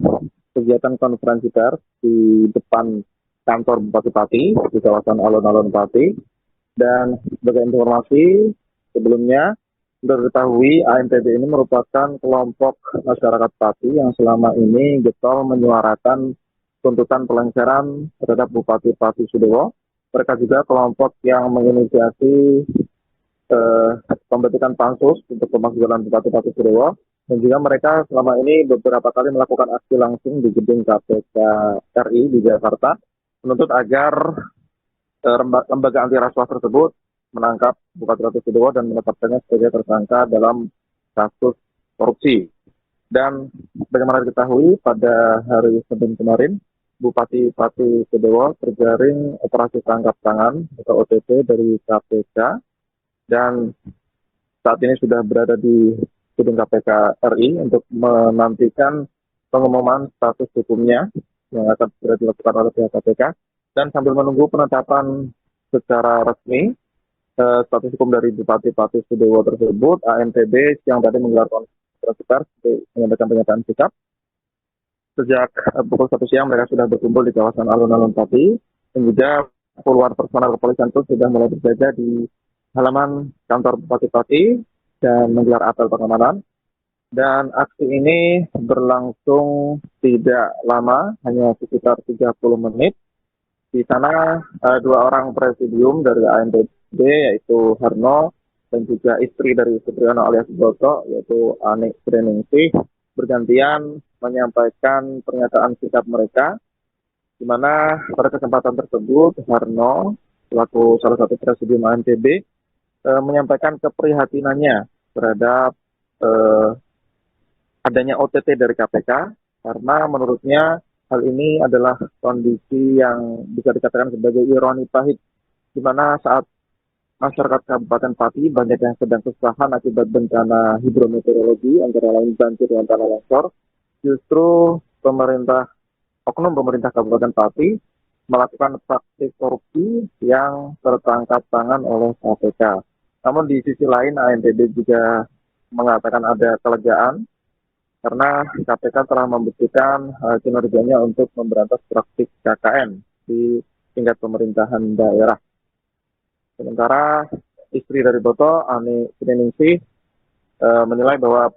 Speaker 4: kegiatan konferensi pers di depan kantor Bupati Pati di kawasan Alun-Alun Pati. Dan sebagai informasi sebelumnya, sudah diketahui AMPB ini merupakan kelompok masyarakat Pati yang selama ini getol menyuarakan tuntutan pelengseran terhadap Bupati Pati Sudewo. Mereka juga kelompok yang menginisiasi pembentukan pansus untuk pemakzulan Bupati Pati Sudewo, dan juga mereka selama ini beberapa kali melakukan aksi langsung di gedung KPK RI di Jakarta menuntut agar lembaga anti rasuah tersebut menangkap Bupati Pati Sudewo dan menetapkannya sebagai tersangka dalam kasus korupsi. Dan bagaimana diketahui pada hari Senin kemarin, Bupati Pati Sudewo terjaring operasi tangkap tangan atau OTT dari KPK dan saat ini sudah berada di gedung KPK RI untuk menantikan pengumuman status hukumnya yang akan segera dilakukan oleh pihak KPK. Dan sambil menunggu penetapan secara resmi status hukum dari Bupati Pati Sudewo tersebut, AMPB siang tadi menggelar konferensi pers untuk menyampaikan pernyataan sikap. Sejak pukul 1 siang mereka sudah berkumpul di kawasan Alun-Alun Pati, dan juga puluhan personel kepolisian pun sudah mulai berjaga di halaman kantor Bupati Pati dan menggelar apel pengamanan. Dan aksi ini berlangsung tidak lama, hanya sekitar 30 menit. Di sana dua orang presidium dari AMPB, yaitu Harno dan juga istri dari Supriyono alias Boto, yaitu Ani Sriningsih, bergantian menyampaikan pernyataan sikap mereka, di mana pada kesempatan tersebut Harno, selaku salah satu presidium AMPB, menyampaikan keprihatinannya terhadap adanya OTT dari KPK, karena menurutnya hal ini adalah kondisi yang bisa dikatakan sebagai ironi pahit, di mana saat masyarakat Kabupaten Pati banyak yang sedang kesusahan akibat bencana hidrometeorologi, antara lain banjir dan tanah longsor, justru oknum pemerintah Kabupaten Pati melakukan praktik korupsi yang tertangkap tangan oleh KPK. Namun di sisi lain AMPB juga mengatakan ada kelegaan karena KPK telah membuktikan kinerjanya untuk memberantas praktik KKN di tingkat pemerintahan daerah. Sementara istri dari Boto, Ani Sriningsih, menilai bahwa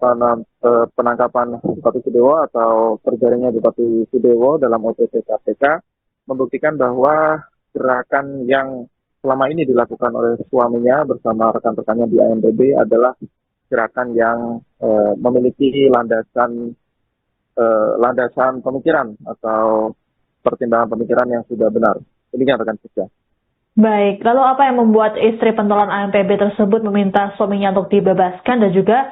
Speaker 4: penangkapan Bupati Sudewo atau terjaringnya Bupati Sudewo dalam OTT KPK membuktikan bahwa gerakan yang selama ini dilakukan oleh suaminya bersama rekan-rekannya di AMPB adalah gerakan yang memiliki landasan pemikiran atau pertimbangan pemikiran yang sudah benar. Demikian rekan Sisya.
Speaker 3: Baik, lalu apa yang membuat istri pentolan AMPB tersebut meminta suaminya untuk dibebaskan, dan juga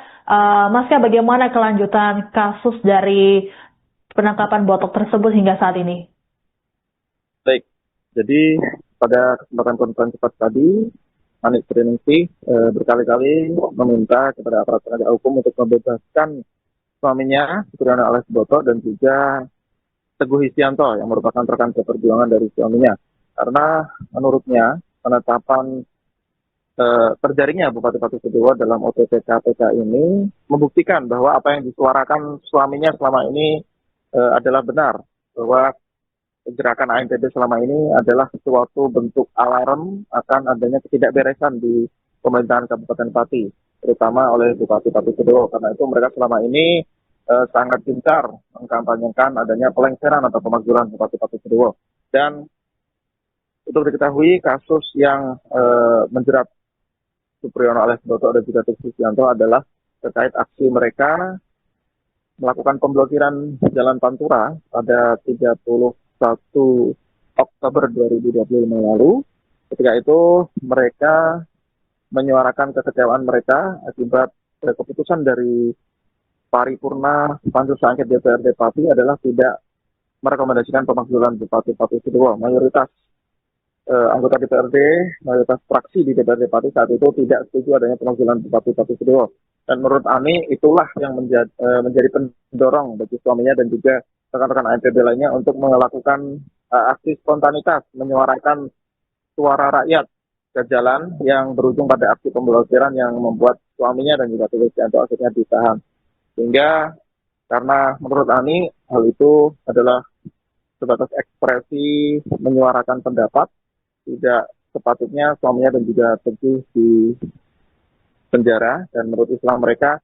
Speaker 3: Maska, bagaimana kelanjutan kasus dari penangkapan Botok tersebut hingga saat ini?
Speaker 4: Baik, jadi pada kesempatan konferensi pers tadi, Ani Sriningsih berkali-kali meminta kepada aparat penegak hukum untuk membebaskan suaminya, Supriyono alias Boto, dan juga Teguh Hisyanto yang merupakan rekan seperjuangan dari suaminya. Karena menurutnya penetapan terjaringnya Bupati Pati Sudewo dalam OTT KPK ini membuktikan bahwa apa yang disuarakan suaminya selama ini adalah benar, bahwa gerakan AMPB selama ini adalah suatu bentuk alarm akan adanya ketidakberesan di pemerintahan Kabupaten Pati, terutama oleh Bupati Pati Sudewo. Karena itu mereka selama ini sangat gencar mengkampanyekan adanya pelengseran atau pemakzulan Bupati Pati Sudewo. Dan untuk diketahui, kasus yang menjerat Supriyono alias Boto dan juga Teguh Hisyanto adalah terkait aksi mereka melakukan pemblokiran Jalan Pantura pada 31 Oktober 2025 lalu. Ketika itu mereka menyuarakan kekecewaan mereka akibat keputusan dari paripurna Pansus Angket DPRD Pati adalah tidak merekomendasikan pemakzulan Bupati Pati Sudewo. Mayoritas anggota DPRD, mayoritas fraksi di DPRD Pati saat itu tidak setuju adanya pemakzulan Bupati Pati Sudewo. Dan menurut Ani, itulah yang menjadi pendorong bagi suaminya dan juga rekan-rekan AMPB lainnya untuk melakukan aksi spontanitas, menyuarakan suara rakyat ke jalan yang berujung pada aksi pemblokiran yang membuat suaminya dan juga Sugianto akhirnya ditahan. Sehingga karena menurut Ani hal itu adalah sebatas ekspresi menyuarakan pendapat, tidak sepatutnya suaminya dan juga Teguh di penjara, dan menurut Islam mereka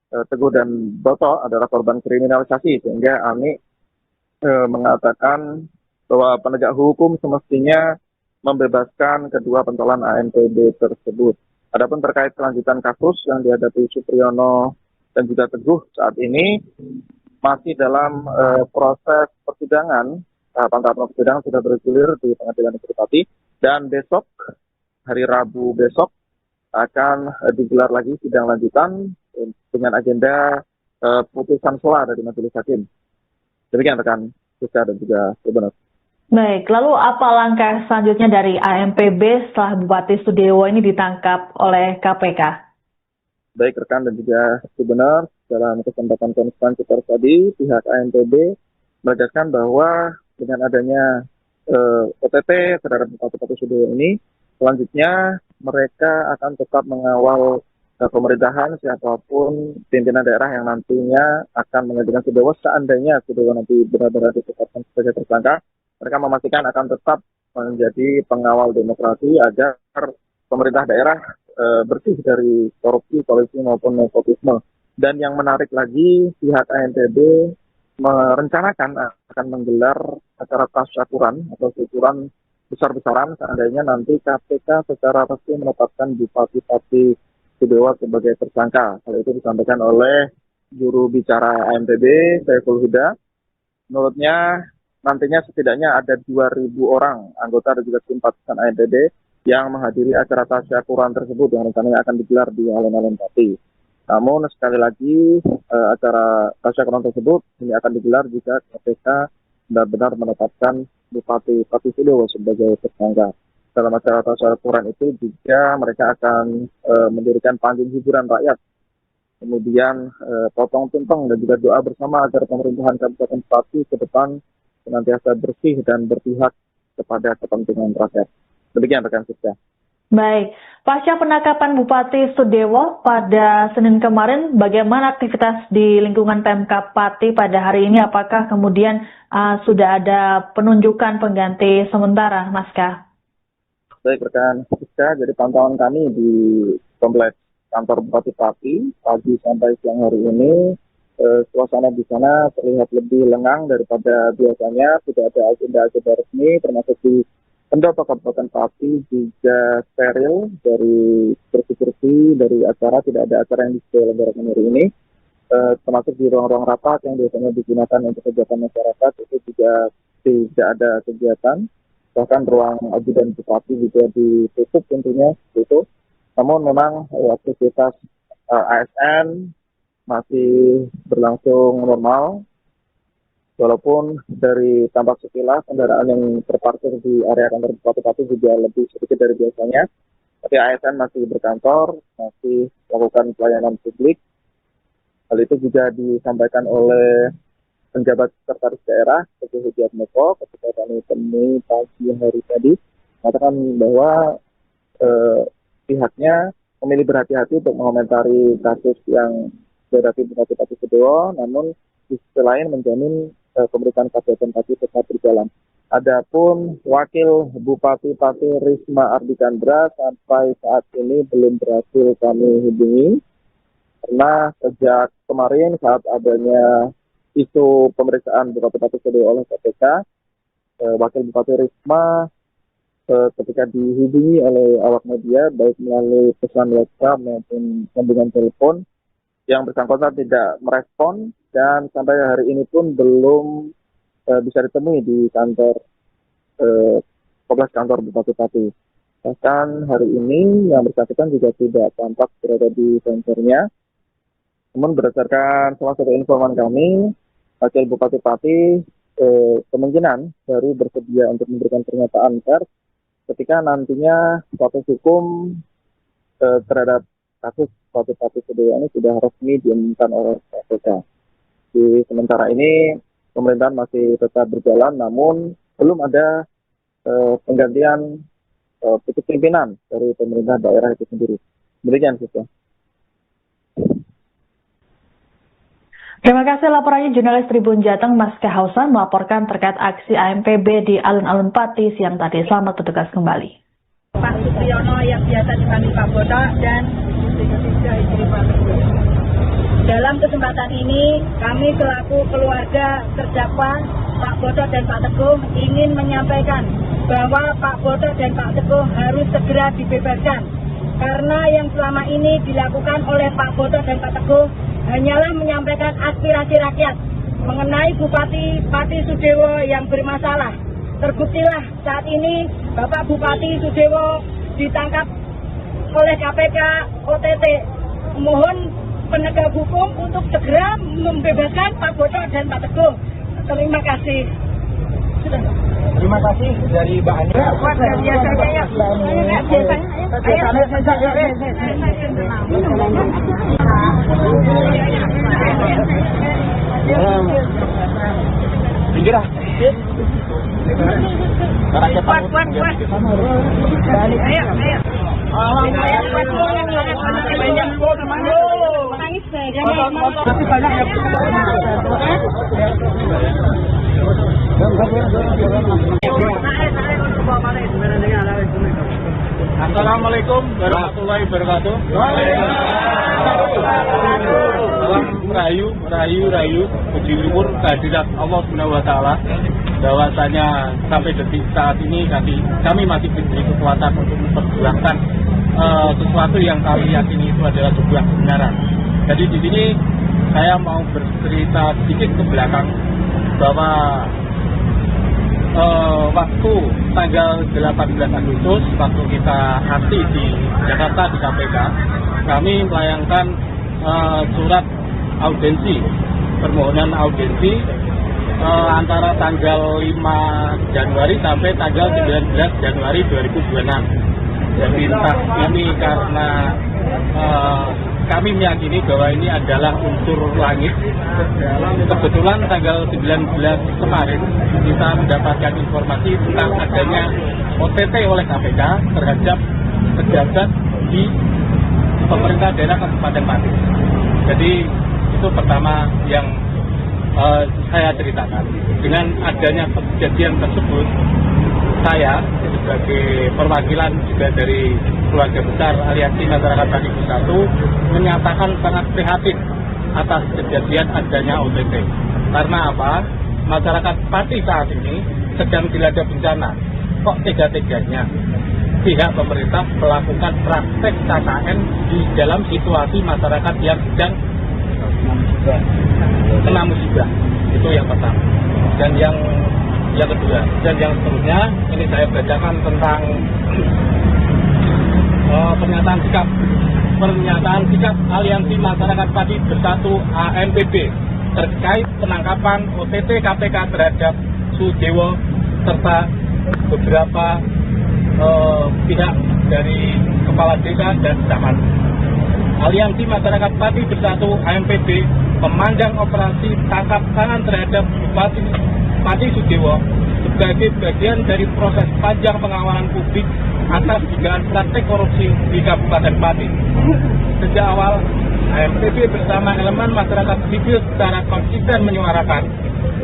Speaker 4: Teguh dan Broto adalah korban kriminalisasi, sehingga Ani mengatakan bahwa penegak hukum semestinya membebaskan kedua pentolan ANPB tersebut. Adapun terkait kelanjutan kasus yang dihadapi Supriyono dan juga Teguh saat ini masih dalam proses persidangan. Tahapan persidangan sudah bergulir di Pengadilan Negeri Pati, dan besok, hari Rabu besok, akan digelar lagi sidang lanjutan dengan agenda putusan sela dari Majelis Hakim. Demikian rekan Siska dan juga Gubernur.
Speaker 3: Baik, lalu apa langkah selanjutnya dari ANPB setelah Bupati Sudewo ini ditangkap oleh KPK?
Speaker 4: Baik rekan dan juga Gubernur, dalam kesempatan konferensi pers tadi, pihak ANPB menegaskan bahwa dengan adanya OTT terhadap Bupati Sudewo ini, selanjutnya mereka akan tetap mengawal pemerintahan siapapun pimpinan daerah yang nantinya akan mengajukan Sudewo. Seandainya Sudewo nanti benar-benar ditetapkan sebagai tersangka, mereka memastikan akan tetap menjadi pengawal demokrasi agar pemerintah daerah bersih dari korupsi, kolusi maupun nepotisme. Dan yang menarik lagi, pihak ANPB merencanakan akan menggelar acara tasyakuran atau syukuran besar-besaran seandainya nanti KPK secara resmi menetapkan Bupati Sudewo sebagai tersangka. Hal itu disampaikan oleh juru bicara ANPB, Saiful Huda. Menurutnya nantinya setidaknya ada 2.000 orang anggota dan juga simpatisan ANPB yang menghadiri acara tasyakuran tersebut yang rencananya akan digelar di alun-alun Pati. Namun sekali lagi acara tasyakuran tersebut ini akan digelar jika KPK benar-benar menetapkan Bupati Sudewo sebagai tersangka. Dalam acara tasyakuran itu juga mereka akan mendirikan panggung hiburan rakyat, kemudian potong tumpeng dan juga doa bersama agar pemerintahan Kabupaten Pati ke depan senantiasa bersih dan berpihak kepada kepentingan rakyat. Demikian rekan Siska.
Speaker 3: Baik, pasca penangkapan Bupati Sudewo pada Senin kemarin, bagaimana aktivitas di lingkungan Pemkab Pati pada hari ini? Apakah kemudian sudah ada penunjukan pengganti sementara, Maska?
Speaker 4: Baik rekan Siska, jadi pantauan kami di kompleks kantor Bupati Pati pagi sampai siang hari ini, suasana di sana terlihat lebih lengang daripada biasanya. Tidak ada agenda-agenda resmi, termasuk di pendopo Kabupaten Pati juga steril dari kursi-kursi dari acara. Tidak ada acara yang diselenggarakan hari ini, termasuk di ruang-ruang rapat yang biasanya digunakan untuk kegiatan masyarakat itu juga tidak ada kegiatan. Bahkan ruang ajudan Bupati juga ditutup tentunya itu. Namun memang aktivitas ASN masih berlangsung normal. Walaupun dari tampak sekilas kendaraan yang terparkir di area kantor Bupati Pati juga lebih sedikit dari biasanya. Tapi ASN masih berkantor, masih melakukan pelayanan publik. Hal itu juga disampaikan oleh penjabat sekretaris daerah Teguh Supriyono ketika kami temui pagi hari tadi, mengatakan bahwa pihaknya memilih berhati-hati untuk mengomentari kasus yang dihadapi Bupati Sudewo, namun di sisi lain menjamin pemerintahan Kabupaten Pati tetap berjalan. Adapun Wakil Bupati Pati Risma Ardikandra sampai saat ini belum berhasil kami hubungi, karena sejak kemarin saat adanya isu pemeriksaan Bupati Pati Sudewo oleh KPK, Wakil Bupati Risma ketika dihubungi oleh awak media, baik melalui pesan WhatsApp maupun sambungan telepon, yang bersangkutan tidak merespon dan sampai hari ini pun belum bisa ditemui di kompleks kantor Bupati Pati. Bahkan hari ini yang bersangkutan juga tidak tampak berada di kantornya. Namun berdasarkan salah satu informan kami, Wakil Bupati Pati kemungkinan baru bersedia untuk memberikan pernyataan pers ketika nantinya proses hukum terhadap kasus Bupati Pati Sudewo ini sudah resmi diumumkan oleh KPK. Di sementara ini pemerintahan masih tetap berjalan, namun belum ada penggantian pucuk pimpinan dari pemerintah daerah itu sendiri. Demikian Siswa.
Speaker 3: Terima kasih laporannya jurnalis Tribun Jateng Mas Kahausan melaporkan terkait aksi AMPB di alun-alun Pati siang tadi. Selamat bertugas kembali.
Speaker 1: Pak Supriyono yang biasa dipanggil Pak Boto dan istri Pak Teguh. Dalam kesempatan ini, kami selaku keluarga terdakwa Pak Boto dan Pak Teguh ingin menyampaikan bahwa Pak Boto dan Pak Teguh harus segera dibebaskan. Karena yang selama ini dilakukan oleh Pak Boto dan Pak Teguh hanyalah menyampaikan aspirasi rakyat mengenai Bupati Pati Sudewo yang bermasalah. Terbuktilah saat ini Bapak Bupati Sudewo ditangkap oleh KPK OTT. Mohon penegak hukum untuk segera membebaskan Pak Boto dan Pak Teguh. Terima kasih. Sudah.
Speaker 2: Terima kasih dari Mbak Ania.
Speaker 5: Pinggir ah. Assalamualaikum warahmatullahi wabarakatuh. Rayu puji syukur kehadirat Allah Subhanahu wa taala bahwasanya sampai detik saat ini kami masih diberi kekuatan untuk memperjuangkan sesuatu yang kami yakini itu adalah sebuah kebenaran. Jadi di sini saya mau bercerita sedikit ke belakang bahwa waktu tanggal 18 Agustus waktu kita aksi di Jakarta di KPK, kami melayangkan surat audiensi, permohonan audiensi antara tanggal 5 Januari sampai tanggal 19 Januari 2026. Jadi entah ini karena kami meyakini bahwa ini adalah unsur langit. Kebetulan tanggal 19 kemarin kita mendapatkan informasi tentang adanya OTT oleh KPK terhadap pejabat di pemerintah daerah Kabupaten Pati. Jadi itu pertama yang saya ceritakan. Dengan adanya kejadian tersebut, saya sebagai perwakilan juga dari keluarga besar Aliansi Masyarakat Pati Bersatu menyatakan sangat prihatin atas kejadian adanya OTT. Karena apa? Masyarakat Pati saat ini sedang dilanda bencana. Kok tega-teganya pihak pemerintah melakukan praktek KKN di dalam situasi masyarakat yang sedang kena musibah. Itu yang pertama. Dan yang kedua, dan yang seterusnya ini saya bacakan tentang pernyataan sikap Aliansi Masyarakat Pati Bersatu AMPB terkait penangkapan OTT KPK terhadap Sudewo serta beberapa pihak dari kepala desa dan camat. Aliansi Masyarakat Pati Bersatu AMPB memandang operasi tangkap tangan terhadap Bupati Pati Sudewo sebagai bagian dari proses panjang pengawalan publik atas dugaan praktek korupsi di Kabupaten Pati. Sejak awal, AMPB bersama elemen masyarakat sipil secara konsisten menyuarakan,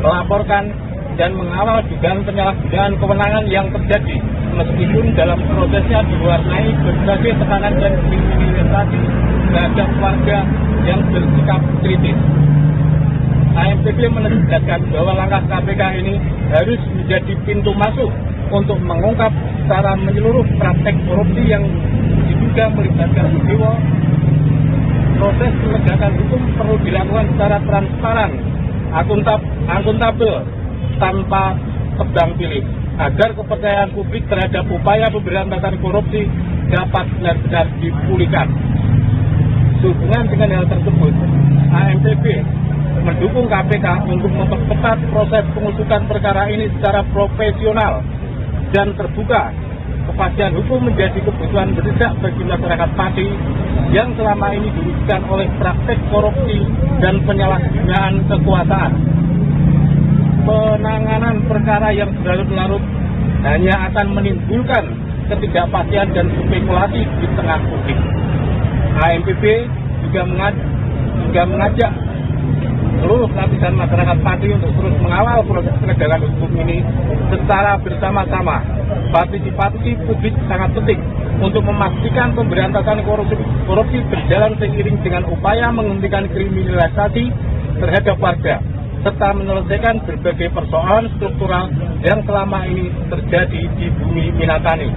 Speaker 5: melaporkan, dan mengawal dugaan penyalahgunaan kewenangan yang terjadi, meskipun dalam prosesnya diwarnai berbagai tekanan dan kriminalisasi terhadap warga yang bersikap kritis. AMPB menegaskan bahwa langkah KPK ini harus menjadi pintu masuk untuk mengungkap secara menyeluruh praktek korupsi yang diduga melibatkan Sudewo. Proses penegakan hukum perlu dilakukan secara transparan, akuntabel, tanpa tebang pilih, agar kepercayaan publik terhadap upaya pemberantasan korupsi dapat benar-benar dipulihkan. Sehubungan dengan hal tersebut, AMPB mendukung KPK untuk mempercepat proses pengusutan perkara ini secara profesional dan terbuka. Kepastian hukum menjadi kebutuhan mendesak bagi masyarakat Pati yang selama ini dirugikan oleh praktek korupsi dan penyalahgunaan kekuasaan. Penanganan perkara yang berlarut-larut hanya akan menimbulkan ketidakpastian dan spekulasi di tengah publik. AMPB juga mengajak seluruh lapisan masyarakat Pati untuk terus mengawal proses penegakan hukum ini secara bersama-sama. Partisipasi publik sangat penting untuk memastikan pemberantasan korupsi berjalan seiring dengan upaya menghentikan kriminalisasi terhadap warga, serta menyelesaikan berbagai persoalan struktural yang selama ini terjadi di bumi Minatani.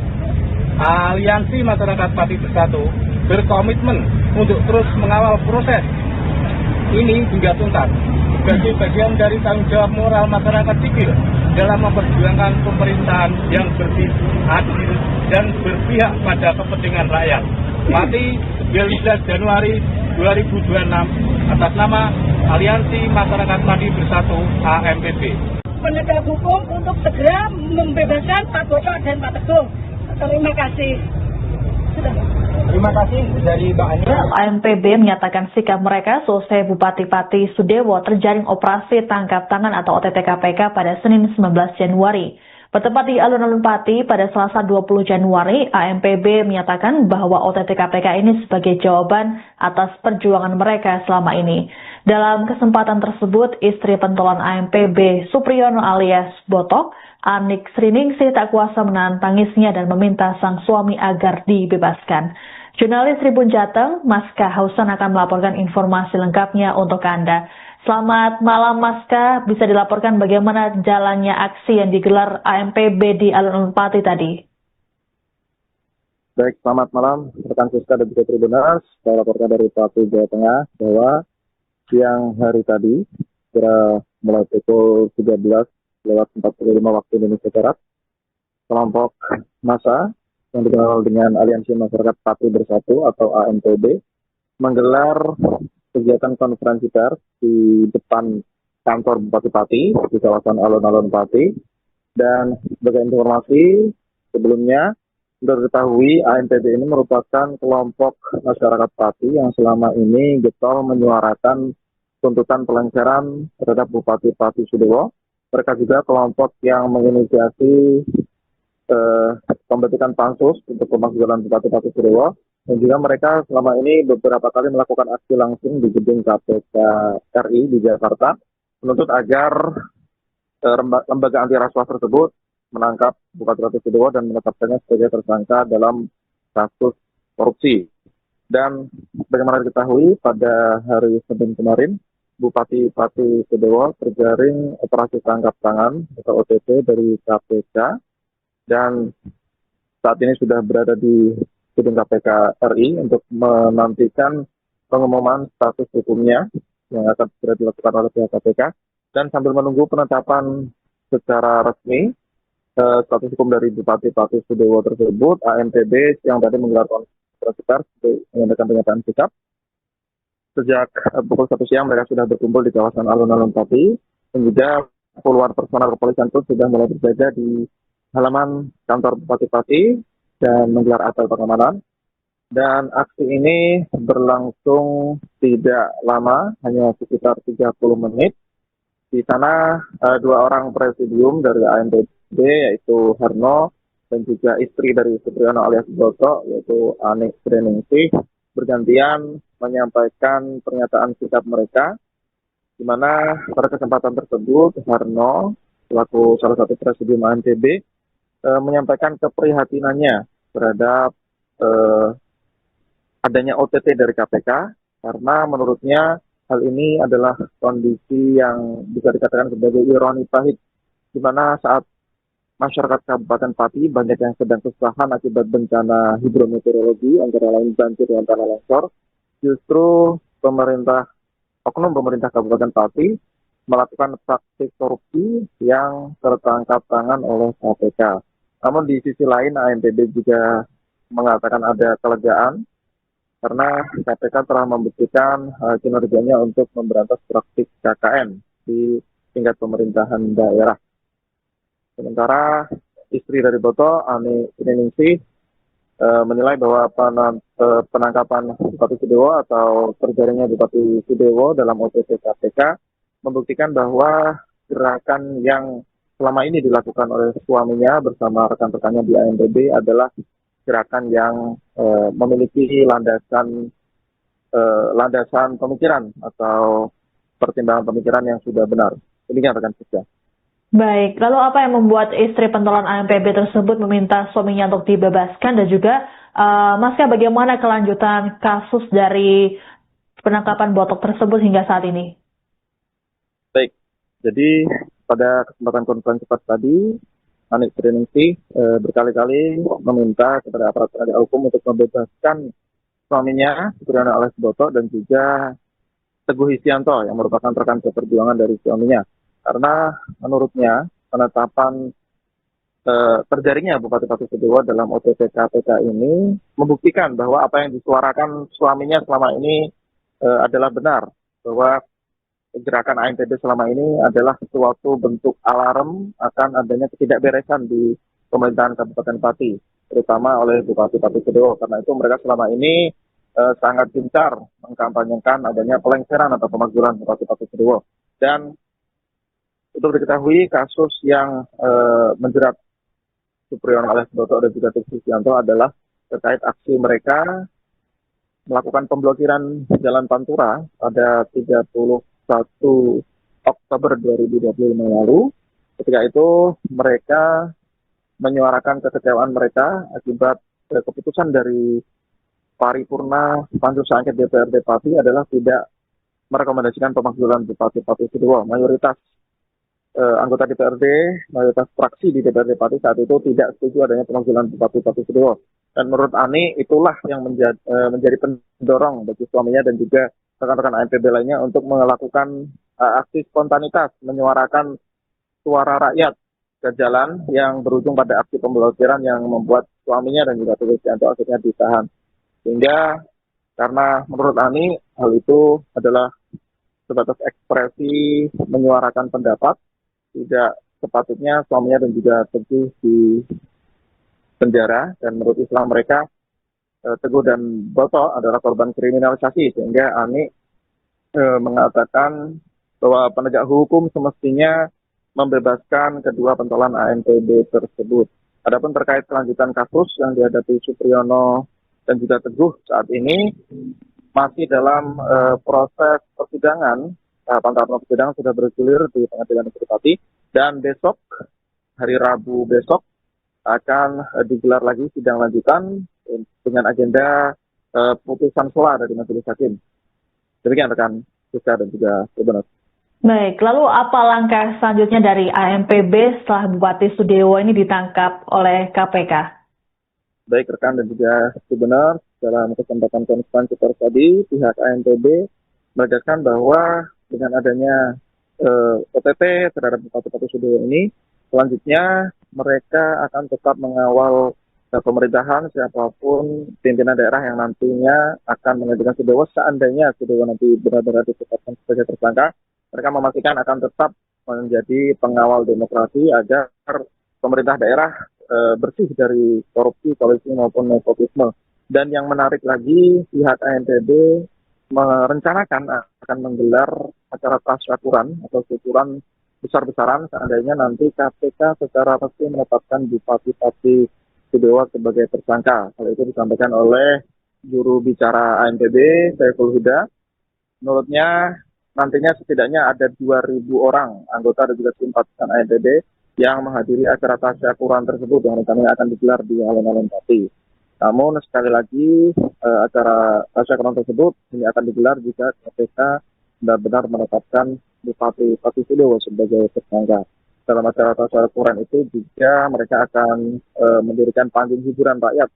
Speaker 5: Aliansi Masyarakat Pati Bersatu berkomitmen untuk terus mengawal proses ini hingga tuntas sebagai bagian dari tanggung jawab moral masyarakat sipil dalam memperjuangkan pemerintahan yang bersih, adil, dan berpihak pada kepentingan rakyat. Pati 19 Januari 2026 atas nama Aliansi Masyarakat Pati Bersatu AMPB.
Speaker 1: Penegak hukum untuk segera membebaskan Pak Boto dan Pak Teguh. Terima kasih.
Speaker 2: Terima kasih dari Mbak Ania.
Speaker 3: AMPB menyatakan sikap mereka selesai Bupati Pati Sudewo terjaring operasi tangkap tangan atau OTT KPK pada Senin 19 Januari. Bertempat di alun-alun Pati pada Selasa 20 Januari, AMPB menyatakan bahwa OTT KPK ini sebagai jawaban atas perjuangan mereka selama ini. Dalam kesempatan tersebut, istri pentolan AMPB Supriyono alias Botok, Anik Sriningsih tak kuasa menahan tangisnya dan meminta sang suami agar dibebaskan. Jurnalis Tribun Jateng, Maska Hausan akan melaporkan informasi lengkapnya untuk Anda. Selamat malam Maska, bisa dilaporkan bagaimana jalannya aksi yang digelar AMPB di alun-alun Pati tadi?
Speaker 4: Baik, selamat malam rekan Siska dan juga Tribunas. Saya laporkan dari Pati, Jawa Tengah bahwa siang hari tadi, kira mulai pukul 13:45 waktu Indonesia Barat, kelompok massa yang dikenal dengan Aliansi Masyarakat Pati Bersatu atau AMPB menggelar kegiatan konferensi pers di depan kantor Bupati Pati di kawasan alun-alun Pati. Dan sebagai informasi sebelumnya, sudah diketahui AMPB ini merupakan kelompok masyarakat Pati yang selama ini getol menyuarakan tuntutan pelengseran terhadap Bupati Pati Sudewo. Mereka juga kelompok yang menginisiasi pembentukan pansus untuk pemanggilan Bupati Pati Sudewo, dan juga mereka selama ini beberapa kali melakukan aksi langsung di gedung KPK RI di Jakarta menuntut agar lembaga anti rasuah tersebut menangkap Bupati Pati Sudewo dan menetapkannya sebagai tersangka dalam kasus korupsi. Dan bagaimana diketahui pada hari Senin kemarin, Bupati Pati Sudewo terjaring operasi tangkap tangan atau OTT dari KPK dan saat ini sudah berada di gedung KPK RI untuk menantikan pengumuman status hukumnya yang akan segera dilakukan oleh pihak KPK, dan sambil menunggu penetapan secara resmi status hukum dari Bupati Pati Sudewo tersebut, AMPB yang tadi menggelar konferensi pers untuk menyampaikan pernyataan sikap. Sejak pukul 1 siang mereka sudah berkumpul di kawasan alun-alun Pati, dan juga puluhan personel kepolisian pun sudah mulai berjaga di halaman kantor Bupati Pati dan menggelar apel pengamanan. Dan aksi ini berlangsung tidak lama, hanya sekitar 30 menit. Di sana dua orang presidium dari AMPB yaitu Harno dan juga istri dari Supriyono alias Boto yaitu Anik Sriningsih bergantian menyampaikan pernyataan sikap mereka, di mana pada kesempatan tersebut Harno selaku salah satu presidium AMPB menyampaikan keprihatinannya terhadap adanya OTT dari KPK, karena menurutnya hal ini adalah kondisi yang bisa dikatakan sebagai ironi pahit, di mana saat masyarakat Kabupaten Pati banyak yang sedang kesusahan akibat bencana hidrometeorologi, antara lain banjir dan tanah longsor, justru oknum pemerintah Kabupaten Pati melakukan praktik korupsi yang tertangkap tangan oleh KPK. Namun di sisi lain AMPB juga mengatakan ada kelegaan karena KPK telah membuktikan kinerjanya untuk memberantas praktik KKN di tingkat pemerintahan daerah. Sementara istri dari Boto, Anik Sriningsih, menilai bahwa penangkapan Bupati Sudewo atau terjaringnya Bupati Sudewo dalam OTT KPK membuktikan bahwa gerakan yang selama ini dilakukan oleh suaminya bersama rekan-rekannya di ANPB adalah gerakan yang memiliki landasan pemikiran atau pertimbangan pemikiran yang sudah benar. Demikian rekan kerja.
Speaker 3: Baik, lalu apa yang membuat istri pentolan ANPB tersebut meminta suaminya untuk dibebaskan, dan juga Maska, bagaimana kelanjutan kasus dari penangkapan Botok tersebut hingga saat ini?
Speaker 4: Baik, jadi pada kesempatan konferensi pers tadi, Anik Triningsih berkali-kali meminta kepada aparat penegak hukum untuk membebaskan suaminya, Supriyono alias Botok, dan juga Teguh Hisyanto yang merupakan rekan seperjuangan dari suaminya. Karena menurutnya penetapan terjaringnya Bupati Pati Sudewo dalam OTT KPK ini membuktikan bahwa apa yang disuarakan suaminya selama ini adalah benar, bahwa gerakan ANPB selama ini adalah suatu bentuk alarm akan adanya ketidakberesan di pemerintahan Kabupaten Pati, terutama oleh Bupati Pati Sudewo. Karena itu mereka selama ini sangat gencar mengkampanyekan adanya pelengseran atau pemakzulan Bupati Pati Sudewo. Dan untuk diketahui, kasus yang menjerat Supriyono alias Botok dan juga Teguh Hisyanto adalah terkait aksi mereka melakukan pemblokiran Jalan Pantura pada 31 Oktober 2025 lalu. Ketika itu mereka menyuarakan kekecewaan mereka akibat keputusan dari paripurna Pansus Angket DPRD Pati adalah tidak merekomendasikan pemakzulan Bupati Pati Sudewo. Mayoritas anggota DPRD, mayoritas fraksi di DPRD Pati saat itu tidak setuju adanya pemakzulan Bupati Pati Sudewo. Dan menurut Ani, itulah yang menjadi pendorong bagi suaminya dan juga rekan-rekan ANPB lainnya untuk melakukan aksi spontanitas, menyuarakan suara rakyat ke jalan yang berujung pada aksi pemblokiran yang membuat suaminya dan juga Teguh Hisyanto akhirnya ditahan. Sehingga karena menurut Ani, hal itu adalah sebatas ekspresi menyuarakan pendapat, tidak sepatutnya suaminya dan juga Teguh di penjara, dan menurut Islam mereka Teguh dan Botok adalah korban kriminalisasi, sehingga Ani mengatakan bahwa penegak hukum semestinya membebaskan kedua pentolan ANPB tersebut. Adapun terkait kelanjutan kasus yang dihadapi Supriyono dan juga Teguh saat ini masih dalam proses persidangan. Tahapan persidangan sudah bergulir di Pengadilan Negeri Pati, dan besok, hari Rabu besok, akan digelar lagi sidang lanjutan dengan agenda putusan sela dari Majelis Hakim. Demikian rekan Siska dan juga Gubernur.
Speaker 3: Baik, lalu apa langkah selanjutnya dari ANPB setelah Bupati Sudewo ini ditangkap oleh KPK?
Speaker 4: Baik rekan dan juga Gubernur, dalam kesempatan konferensi pers tadi, pihak ANPB menegaskan bahwa dengan adanya OTT terhadap Bupati Pati Sudewo ini, selanjutnya mereka akan tetap mengawal pemerintahan siapapun pimpinan daerah yang nantinya akan mengajukan Sudewo. Seandainya Sudewo nanti benar-benar ditetapkan sebagai tersangka, mereka memastikan akan tetap menjadi pengawal demokrasi agar pemerintah daerah bersih dari korupsi, kolusi maupun nepotisme. Dan yang menarik lagi, pihak ANPB merencanakan akan menggelar acara tasyakuran atau syukuran besar-besaran seandainya nanti KPK secara resmi menetapkan Bupati Pati Sudewo sebagai tersangka. Hal itu disampaikan oleh juru bicara ANPB, Saiful Huda. Menurutnya nantinya setidaknya ada 2.000 orang anggota dan juga simpatisan ANPB yang menghadiri acara tasyakuran tersebut yang rencananya akan digelar di alun-alun Pati. Namun sekali lagi acara tasyakuran tersebut ini akan digelar jika KPK benar-benar menetapkan Bupati Pati Sudewo sebagai tersangka. Dalam acara tasyakuran itu juga mereka akan mendirikan panggung hiburan rakyat,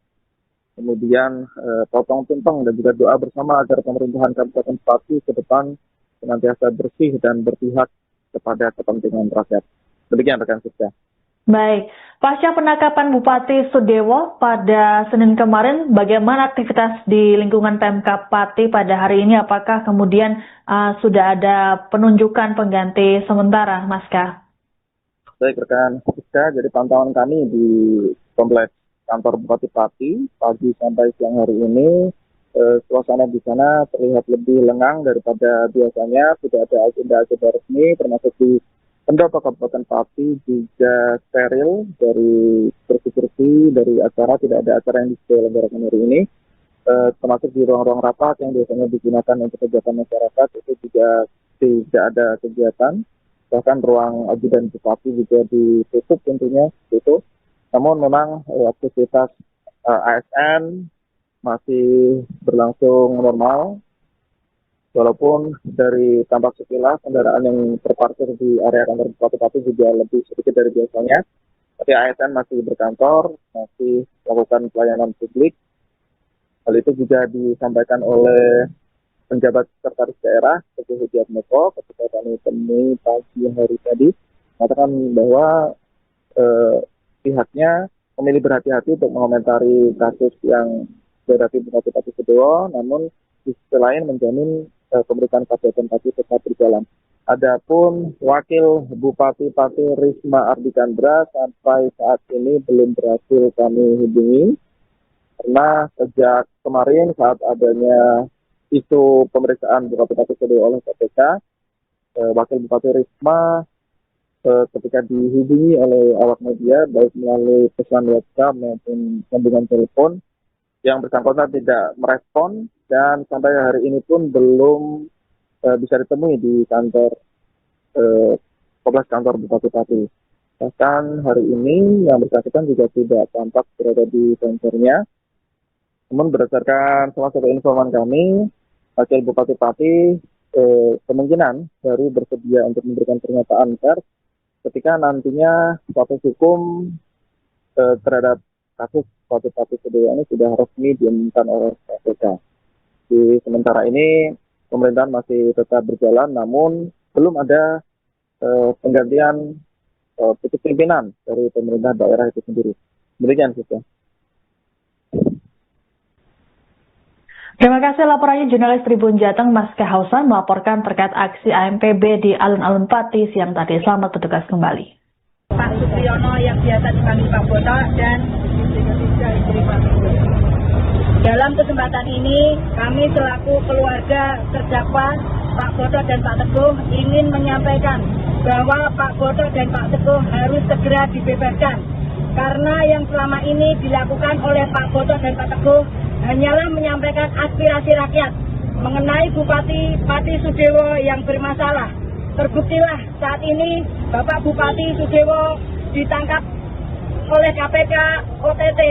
Speaker 4: kemudian potong tumpeng dan juga doa bersama agar pemerintahan Kabupaten Pati ke depan senantiasa bersih dan berpihak kepada kepentingan rakyat. Demikian rekan Siska.
Speaker 3: Baik, pasca penangkapan Bupati Sudewo pada Senin kemarin, bagaimana aktivitas di lingkungan Pemkab Pati pada hari ini? Apakah kemudian sudah ada penunjukan pengganti sementara, Maska?
Speaker 4: Baik rekan Siska, jadi pantauan kami di kompleks kantor Bupati Pati pagi sampai siang hari ini, suasana di sana terlihat lebih lengang daripada biasanya. Tidak ada agenda-agenda resmi, termasuk di Pendopo Kabupaten Pati juga steril dari bersih-bersih dari acara, tidak ada acara yang diselenggarakan hari ini. Termasuk di ruang-ruang rapat yang biasanya digunakan untuk kegiatan masyarakat itu juga tidak ada kegiatan. Bahkan ruang ajudan bupati juga ditutup tentunya itu. Namun memang aktivitas ASN masih berlangsung normal. Walaupun dari tampak sekilas kendaraan yang terparkir di area kantor Bupati Pati juga lebih sedikit dari biasanya, tapi ASN masih berkantor, masih melakukan pelayanan publik. Hal itu juga disampaikan oleh penjabat sekretaris daerah Teguh Hudiatmoko ketika kami temui pagi hari tadi, mengatakan bahwa pihaknya memilih berhati-hati untuk mengomentari kasus yang dihadapi Bupati Pati Sudewo, namun di sisi lain menjamin pemerintahan Kabupaten Pati tetap berjalan. Adapun Wakil Bupati Pati Risma Ardikandra sampai saat ini belum berhasil kami hubungi karena sejak kemarin saat adanya isu pemeriksaan Bupati Pati Sudewo oleh KPK, Wakil Bupati Risma ketika dihubungi oleh awak media baik melalui pesan WhatsApp maupun sambungan telepon, yang bersangkutan tidak merespon dan sampai hari ini pun belum bisa ditemui di kantor kompleks kantor Bupati Pati. Bahkan hari ini yang bersangkutan juga tidak tampak berada di kantornya. Namun berdasarkan salah satu informan kami, Wakil Bupati Pati kemungkinan baru bersedia untuk memberikan pernyataan pers ketika nantinya proses hukum terhadap kasus Bupati Pati Sudewo ini sudah resmi diumumkan oleh KPK. Di sementara ini pemerintahan masih tetap berjalan, namun belum ada penggantian pucuk pimpinan dari pemerintah daerah itu sendiri. Demikian saja.
Speaker 3: Terima kasih laporannya jurnalis Tribun Jateng Mas Kehausan melaporkan terkait aksi AMPB di alun-alun Pati siang tadi. Selamat bertugas kembali.
Speaker 1: Pak Supriyono yang biasa dipanggil Pak Boto dan istri Pak Teguh. Dalam kesempatan ini, kami selaku keluarga terdakwa Pak Boto dan Pak Teguh ingin menyampaikan bahwa Pak Boto dan Pak Teguh harus segera dibebaskan. Karena yang selama ini dilakukan oleh Pak Boto dan Pak Teguh hanyalah menyampaikan aspirasi rakyat mengenai Bupati Pati Sudewo yang bermasalah. Terbuktilah saat ini Bapak Bupati Sudewo ditangkap oleh KPK OTT.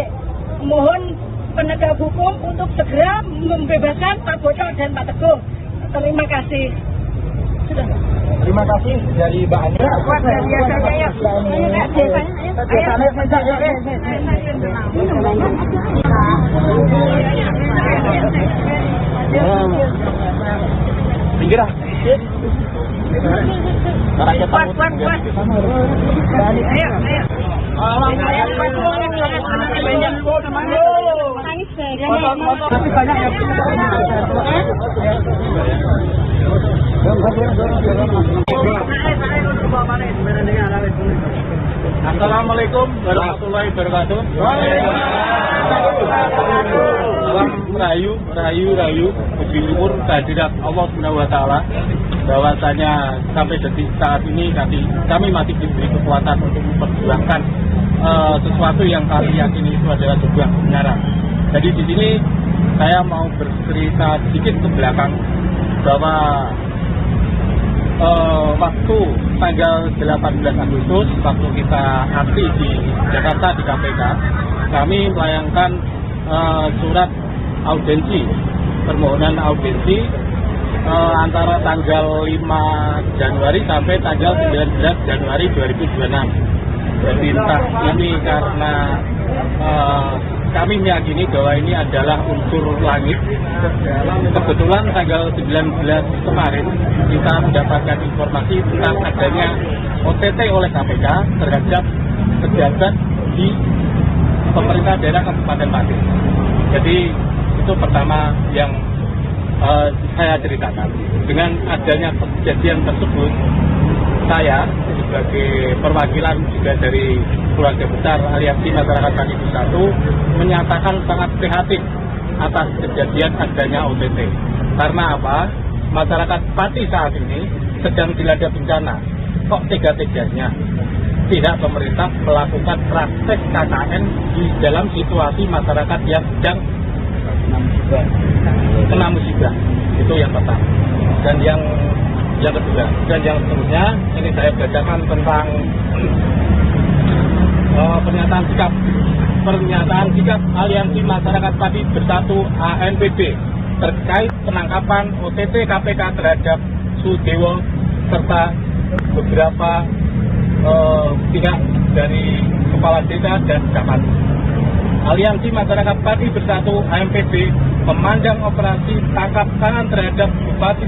Speaker 1: Mohon penegak hukum untuk segera membebaskan Pak Boto dan Pak Teguh. Terima kasih. Sudah.
Speaker 2: Terima kasih dari Mbak Ania.
Speaker 5: Pinggir ah. Assalamualaikum warahmatullahi wabarakatuh. Rahayu, puji syukur kehadirat Allah Subhanahu wa taala bahwasanya sampai detik saat ini kami masih diberi kekuatan untuk memperjuangkan sesuatu yang kami yakini itu adalah sebuah kebenaran. Jadi di sini saya mau bercerita sedikit ke belakang bahwa waktu tanggal 18 Agustus waktu kita aksi di Jakarta di KPK, kami melayangkan surat audiensi, permohonan audiensi antara tanggal 5 Januari sampai tanggal 19 Januari 2026. Jadi entah ini karena kami meyakini bahwa ini adalah unsur langit. Kebetulan tanggal 19 kemarin kita mendapatkan informasi tentang adanya OTT oleh KPK terhadap pejabat di pemerintah daerah Kabupaten Pati. Jadi itu pertama yang saya ceritakan. Dengan adanya kejadian tersebut, saya sebagai perwakilan juga dari keluarga besar Aliansi Masyarakat Pati Bersatu menyatakan sangat prihatin atas kejadian adanya OTT. Karena apa? Masyarakat Pati saat ini sedang dilanda bencana. kok tega-teganya pihak pemerintah melakukan praktek KKN di dalam situasi masyarakat yang sedang kena musibah. Itu yang pertama. Dan yang kedua, dan yang seterusnya, ini saya bacakan tentang pernyataan sikap Aliansi Masyarakat Pati Bersatu ANPB terkait penangkapan OTT KPK terhadap Sudewo serta beberapa pihak dari kepala desa dan camat. Aliansi Masyarakat Pati Bersatu ANPB memandang operasi tangkap tangan terhadap Bupati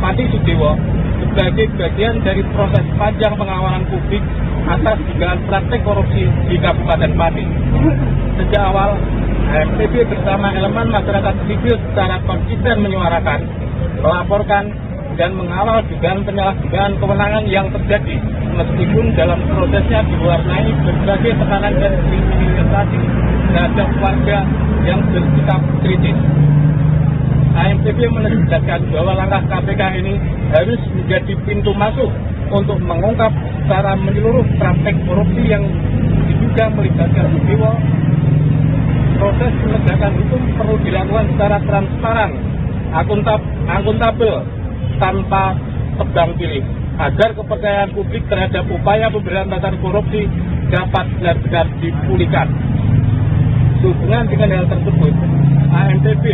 Speaker 5: Pati Sudewo sebagai bagian dari proses panjang pengawalan publik atas dugaan praktek korupsi di Kabupaten Pati. Sejak awal, ANPB bersama elemen masyarakat sipil secara konsisten menyuarakan, melaporkan, dan mengawal dugaan penyalahgunaan kewenangan yang terjadi, meskipun dalam prosesnya diwarnai berbagai tekanan dan kriminalisasi terhadap warga yang bersikap kritis. ANPB menegaskan bahwa langkah KPK ini harus menjadi pintu masuk untuk mengungkap secara menyeluruh praktek korupsi yang diduga melibatkan Sudewo. Proses penegakan hukum perlu dilakukan secara transparan, akuntabel, tanpa tebang pilih, agar kepercayaan publik terhadap upaya pemberantasan korupsi dapat benar-benar dipulihkan. Sehubungan dengan hal tersebut, ANPB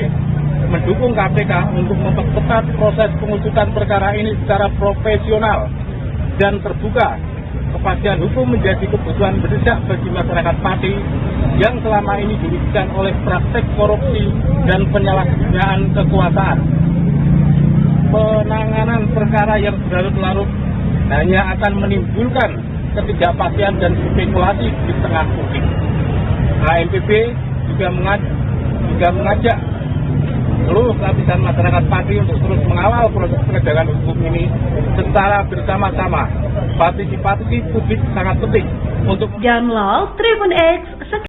Speaker 5: mendukung KPK untuk mempercepat proses pengusutan perkara ini secara profesional dan terbuka. Kepastian hukum menjadi kebutuhan mendesak bagi masyarakat Pati yang selama ini dirugikan oleh praktek korupsi dan penyalahgunaan kekuasaan. Penanganan perkara yang berlarut-larut hanya akan menimbulkan ketidakpastian dan spekulasi di tengah publik. ANPB juga mengajak seluruh lapisan masyarakat Pati untuk terus mengawal proses penegakan hukum ini secara bersama-sama. Partisipasi publik sangat penting untuk
Speaker 6: Download Tribun X